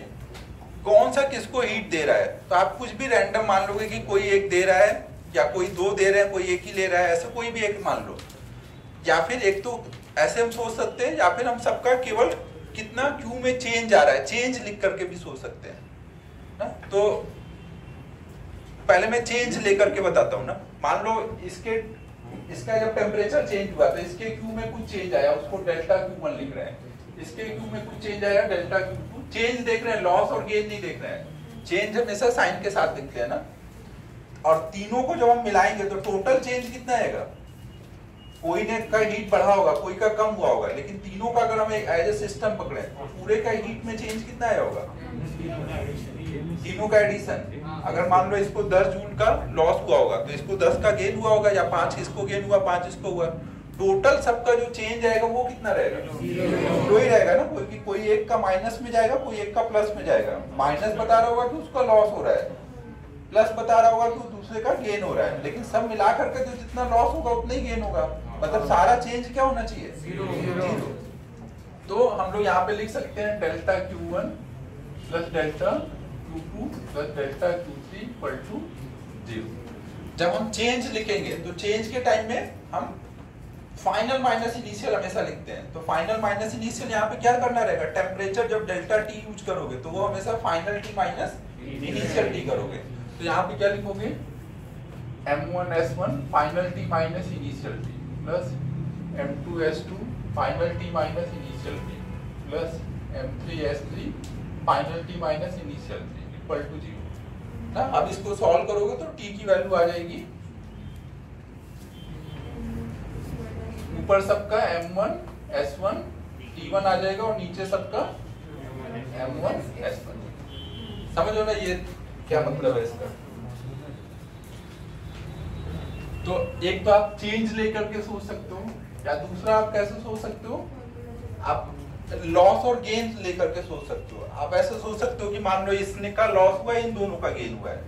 कौन सा किसको हीट दे रहा है, तो आप कुछ भी रैंडम मान लोगे कि कोई एक दे रहा है या कोई दो दे रहे हैं, कोई एक ही ले रहा है, ऐसे कोई भी एक मान लो। या फिर एक तो ऐसे हम सोच सकते हैं, या फिर हम सबका केवल कितना क्यू में चेंज आ रहा है चेंज लिख करके भी सोच सकते हैं ना। तो पहले मैं चेंज लेकर के बताता हूँ ना। मान लो इसका जब टेम्परेचर चेंज हुआ तो इसके क्यू में कुछ चेंज आया, उसको डेल्टा Q1 लिख रहे हैं। इसके क्यू में कुछ चेंज आया, डेल्टा Q2। चेंज देख रहे हैं, लॉस और गेन नहीं देख रहे हैं। चेंज हमेशा साइन के साथ लिखते हैं ना। और तीनों को जब हम मिलाएंगे तो टोटल चेंज कितना आएगा, कोई ने का हीट बढ़ा होगा, कोई का कम हुआ होगा, लेकिन तीनों का अगर हम एक एज ए सिस्टम पकड़े तो पूरे का हीट में चेंज कितना आया होगा, तीनों का एडिशन। अगर मान लो इसको 10 जूल का लॉस हुआ होगा तो इसको 10 का गेन हुआ होगा, या 5 इसको गेन हुआ, 5 इसको हुआ, टोटल सबका जो चेंज आएगा वो कितना रहेगा, जीरो ही रहेगा ना। कोई एक का माइनस में जाएगा, कोई एक का प्लस में जाएगा। माइनस बता रहा होगा कि उसका लॉस हो रहा है, प्लस बता रहा होगा कि दूसरे का गेन हो रहा है, लेकिन सब मिला करके जो जितना लॉस होगा उतना ही गेन होगा, मतलब सारा चेंज क्या होना चाहिए, जीरो। तो हम लोग यहाँ पे लिख सकते हैं delta Q1 plus delta Q2 plus delta Q3 equal to 0। जब हम चेंज लिखेंगे तो चेंज के टाइम में हम फाइनल माइनस इनिशियल हमेशा लिखते हैं। तो फाइनल माइनस इनिशियल यहाँ पे क्या करना रहेगा, टेम्परेचर जब डेल्टा T यूज करोगे तो वो हमेशा final T minus initial T करोगे। तो यहाँ पे क्या लिखोगे, M1 S1 final T minus initial T plus M2 S2 final T minus initial T plus M3 S3 final T minus initial T equal to 0 ना। अब इसको सॉल्व करोगे तो T की वैल्यू आ जाएगी, ऊपर सबका M1 S1 T1 आ जाएगा और नीचे सबका M1 S1। समझ लो ना ये क्या मतलब है इसका। तो एक तो आप चेंज लेकर के सोच सकते हो, या दूसरा आप कैसे सोच सकते हो, आप लॉस और गेन लेकर के सोच सकते हो। आप ऐसे सोच सकते हो कि मान लो इसने का लॉस हुआ है, इन दोनों का गेन हुआ है,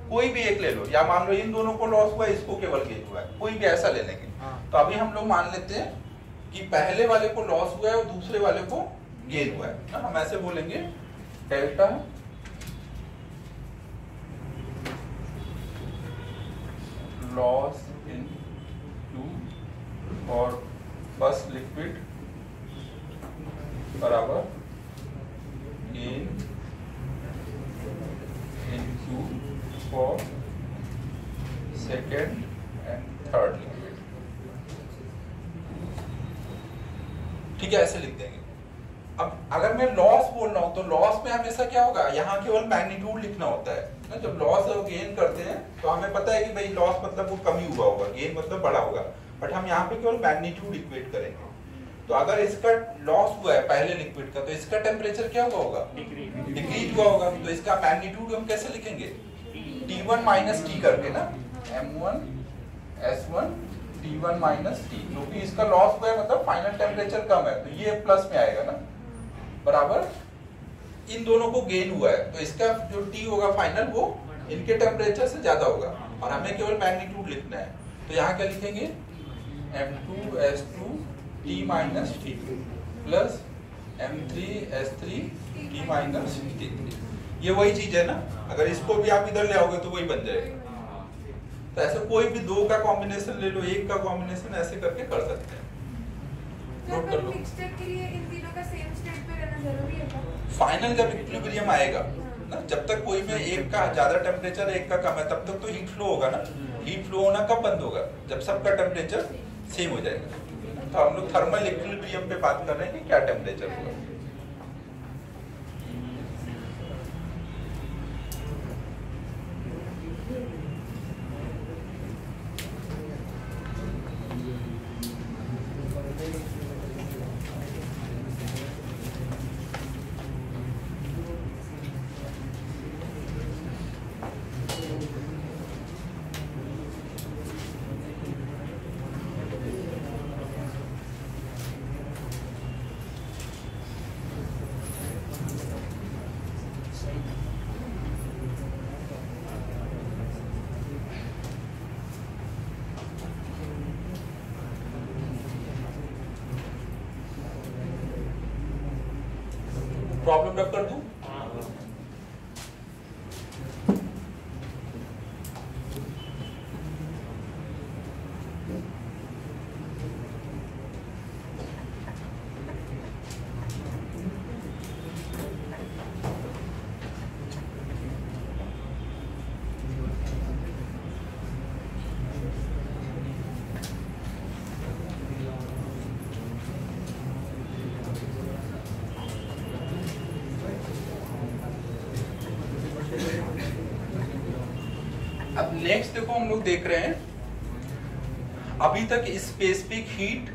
कोई भी एक ले लो, या मान लो इन दोनों को लॉस हुआ है, इसको केवल गेन हुआ है, कोई भी ऐसा ले लेंगे। तो अभी हम लोग मान लेते हैं कि पहले वाले को लॉस हुआ है और दूसरे वाले को गेन हुआ है ना। हम ऐसे बोलेंगे डेल्टा लॉस इन Q और फर्स्ट लिक्विड बराबर gain in Q for second and third liquid. ठीक है, ऐसे लिख देंगे। अब अगर मैं लॉस बोल रहा हूं तो लॉस में हमेशा क्या होगा, यहाँ केवल मैग्नीट्यूड लिखना होता है ना। जब लॉस और गेन करते हैं तो हमें पता है कि भाई लॉस मतलब वो कम ही हुआ होगा, गेन मतलब बड़ा होगा, बट हम यहाँ पे केवल मैग्नीट्यूड इक्वेट करेंगे। तो अगर इसका लॉस हुआ है पहले लिक्विड का तो इसका टेम्परेचर क्या हुआ होगा, डिक्रीज हुआ होगा। तो इसका मैग्नीट्यूड हम कैसे लिखेंगे, T1 माइनस T करके ना, M1 S1 T1 minus T, क्योंकि इसका लॉस हुआ है मतलब फाइनल टेम्परेचर कम है तो ये प्लस में आएगा ना, बराबर इन दोनों को गेन हुआ है तो इसका जो T होगा फाइनल वो इनके टेम्परेचर से ज्यादा होगा, और हमें केवल मैग्नीट्यूड लिखना है। तो यहाँ क्या लिखेंगे, M2 S2 T minus T plus M3 S3 T minus T3। ये वही चीज है ना, अगर इसको भी आप इधर ले आओगे तो वही बन जाएगा। तो ऐसे कोई भी दो का कॉम्बिनेशन ले लो, एक का कॉम्बिनेशन, ऐसे करके कर सकते हैं। नोट कर लो। मिक्सचर के लिए इन तीनों का सेम स्टेट पे रहना जरूरी है क्या? फाइनल जब इक्विलिब्रियम आएगा ना, जब तक कोई में एक का ज्यादा टेम्परेचर एक का कम है, तब तक तो हीट फ्लो होगा ना। हीट फ्लो होना कब बंद होगा? जब सबका टेम्परेचर सेम हो जाएगा। तो हम लोग थर्मल इक्विलिब्रियम पे बात कर रहे हैं कि क्या टेम्परेचर होगा। प्रॉब्लम रब कर दूं? अब नेक्स्ट देखो, हम लोग देख रहे हैं अभी तक स्पेसिफिक हीट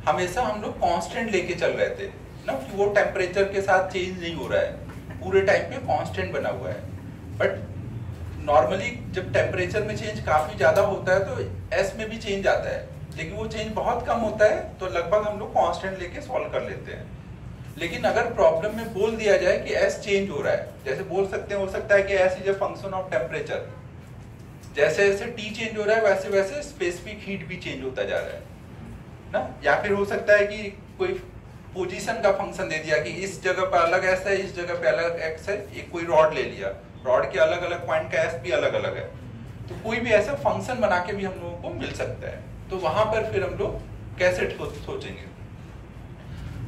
हमेशा हम लोग कांस्टेंट लेके चल रहे थे ना, कि वो टेम्परेचर के साथ चेंज नहीं हो रहा है, पूरे टाइम पे कांस्टेंट बना हुआ है। बट नॉर्मली जब टेम्परेचर में चेंज काफी ज्यादा होता है तो एस में भी चेंज आता है, लेकिन वो चेंज बहुत कम होता है तो लगभग हम लोग कांस्टेंट लेके सॉल्व कर लेते हैं। लेकिन अगर प्रॉब्लम में बोल दिया जाए कि एस चेंज हो रहा है, जैसे बोल सकते हैं, हो सकता है कि S is a function of temperature, जैसे जैसे टी चेंज हो रहा है वैसे वैसे स्पेसिफिक हीट भी चेंज होता जा रहा है ना। या फिर हो सकता है कि कोई पोजीशन का फंक्शन दे दिया कि इस जगह पे अलग एस है, इस जगह पे अलग एक्स है, एक कोई रॉड ले लिया, रॉड के अलग अलग पॉइंट का एस भी अलग अलग है, तो कोई भी ऐसा फंक्शन बना के भी हम लोगों को मिल सकता है। तो वहां पर फिर हम लोग कैसे सोचेंगे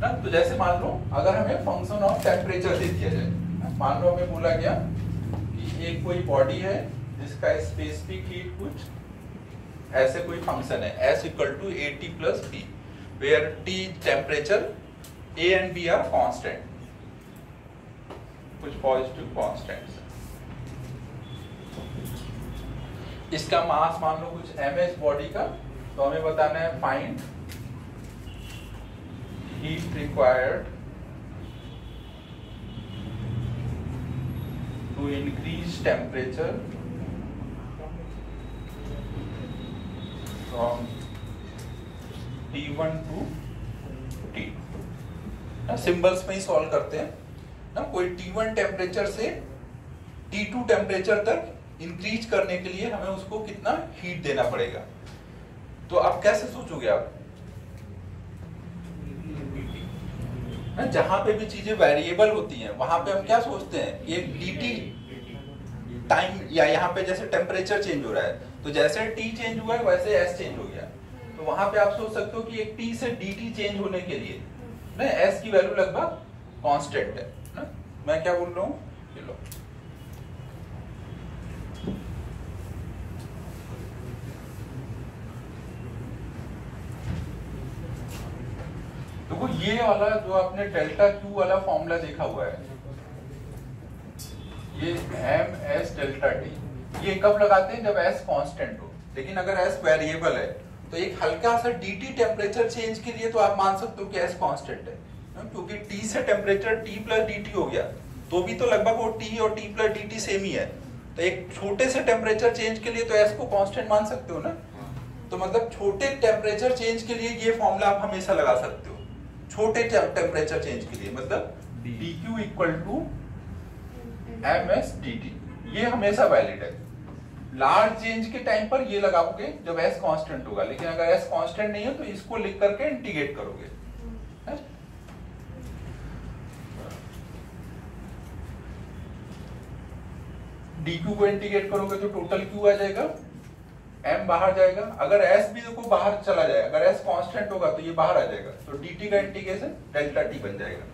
ना। तो जैसे मान लो अगर हमें फंक्शन ऑफ टेम्परेचर दे दिया जाए, मान लो हमें बोला गया कि एक कोई बॉडी है जिसका स्पेसिफिक हीट कुछ ऐसे कोई फंक्शन है S equal to AT plus B, where T temperature A and B are constant, कुछ पॉजिटिव कांस्टेंट्स। इसका मास मान लो कुछ ms बॉडी का, तो हमें बताना है find heat required to increase temperature from T1 to T। Symbols में ही सॉल्व करते हैं ना। कोई T1 टेम्परेचर से T2 टेम्परेचर तक इंक्रीज करने के लिए हमें उसको कितना हीट देना पड़ेगा। तो अब कैसे सोचोगे आप ना, जहां पे भी चीजें वेरिएबल होती हैं वहां पे हम क्या सोचते हैं, एक dt टाइम, या यहाँ पे जैसे टेम्परेचर चेंज हो रहा है तो जैसे T चेंज हुआ है वैसे S चेंज हो गया। तो वहां पे आप सोच सकते हो कि एक T से dt चेंज होने के लिए ना S की वैल्यू लगभग कांस्टेंट है ना। मैं क्या बोल रहा हूँ, ये लो देखो, ये वाला जो आपने डेल्टा Q वाला फॉर्मूला देखा हुआ है, ये ms डेल्टा T, ये कब लगाते हैं जब S कांस्टेंट हो। लेकिन अगर S वेरिएबल है तो एक हल्का सा dt टेम्परेचर चेंज के लिए तो आप मान सकते हो कि S कांस्टेंट है, क्योंकि T से टेम्परेचर T प्लस dt हो गया तो भी तो लगभग वो T और T प्लस dt सेम ही है। तो एक छोटे से टेम्परेचर चेंज के लिए तो S को कांस्टेंट मान सकते हो ना। तो मतलब छोटे टेम्परेचर चेंज के लिए ये फॉर्मूला आप हमेशा लगा सकते हो, छोटे टेम्परेचर चेंज के लिए, मतलब dq equal to ms dt, ये हमेशा वैलिड है। लार्ज चेंज के टाइम पर ये लगाओगे जब s कांस्टेंट होगा, लेकिन अगर s कांस्टेंट नहीं है तो इसको लिख करके इंटीग्रेट करोगे। dq को इंटीग्रेट करोगे तो टोटल q आ जाएगा m बाहर जाएगा, अगर s भी देखो बाहर चला जाए, अगर s कांस्टेंट होगा तो ये बाहर आ जाएगा, तो dt का इंटीग्रेशन डेल्टा t बन जाएगा,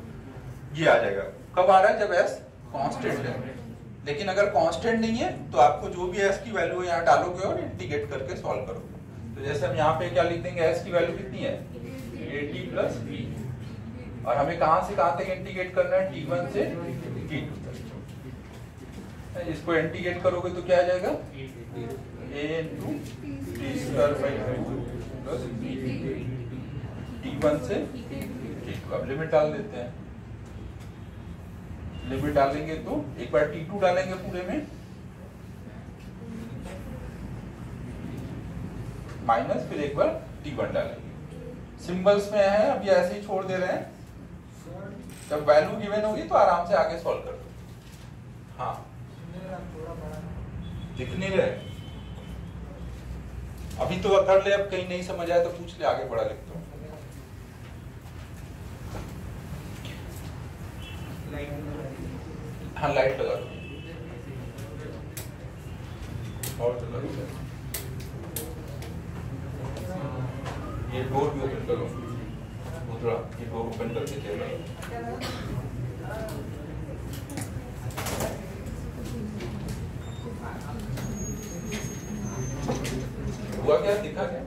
ये आ जाएगा। कब आ रहा है? जब s कांस्टेंट है। लेकिन अगर कांस्टेंट नहीं है तो आपको जो भी s की वैल्यू है यहाँ डालोगे और इंटीग्रेट करके सॉल्व करोगे। तो जैसे हम यहाँ पे क्या लिख देंगे, s की वैल्यू कितनी है? at प्लस b, और हमें कहां से कहां तक इंटीग्रेट करना है? t1 से t2 तक। इसको इंटीग्रेट करोगे तो क्या आ जाएगा? a into T square by 2 plus t1 से t2। अब लिमिट डाल देते हैं। लिमिट डालेंगे तो एक बार t2 डालेंगे पूरे में, माइनस, फिर एक बार t1 डालेंगे। सिंबल्स में है, अभी ऐसे ही छोड़ दे रहे हैं। जब वैल्यू गिवन होगी तो आराम से आगे सॉल्व कर दो। हाँ, दिख नहीं रहे अभी तो कर ले, अब कहीं नहीं समझ आया तो पूछ ले, आगे बढ़ा लिखता हूँ। हाँ, लाइट लगा दो और लगा दो। ये डोर भी ओपन करो, थोड़ा ये डोर ओपन करके चलो। हुआ क्या? दिखा क्या?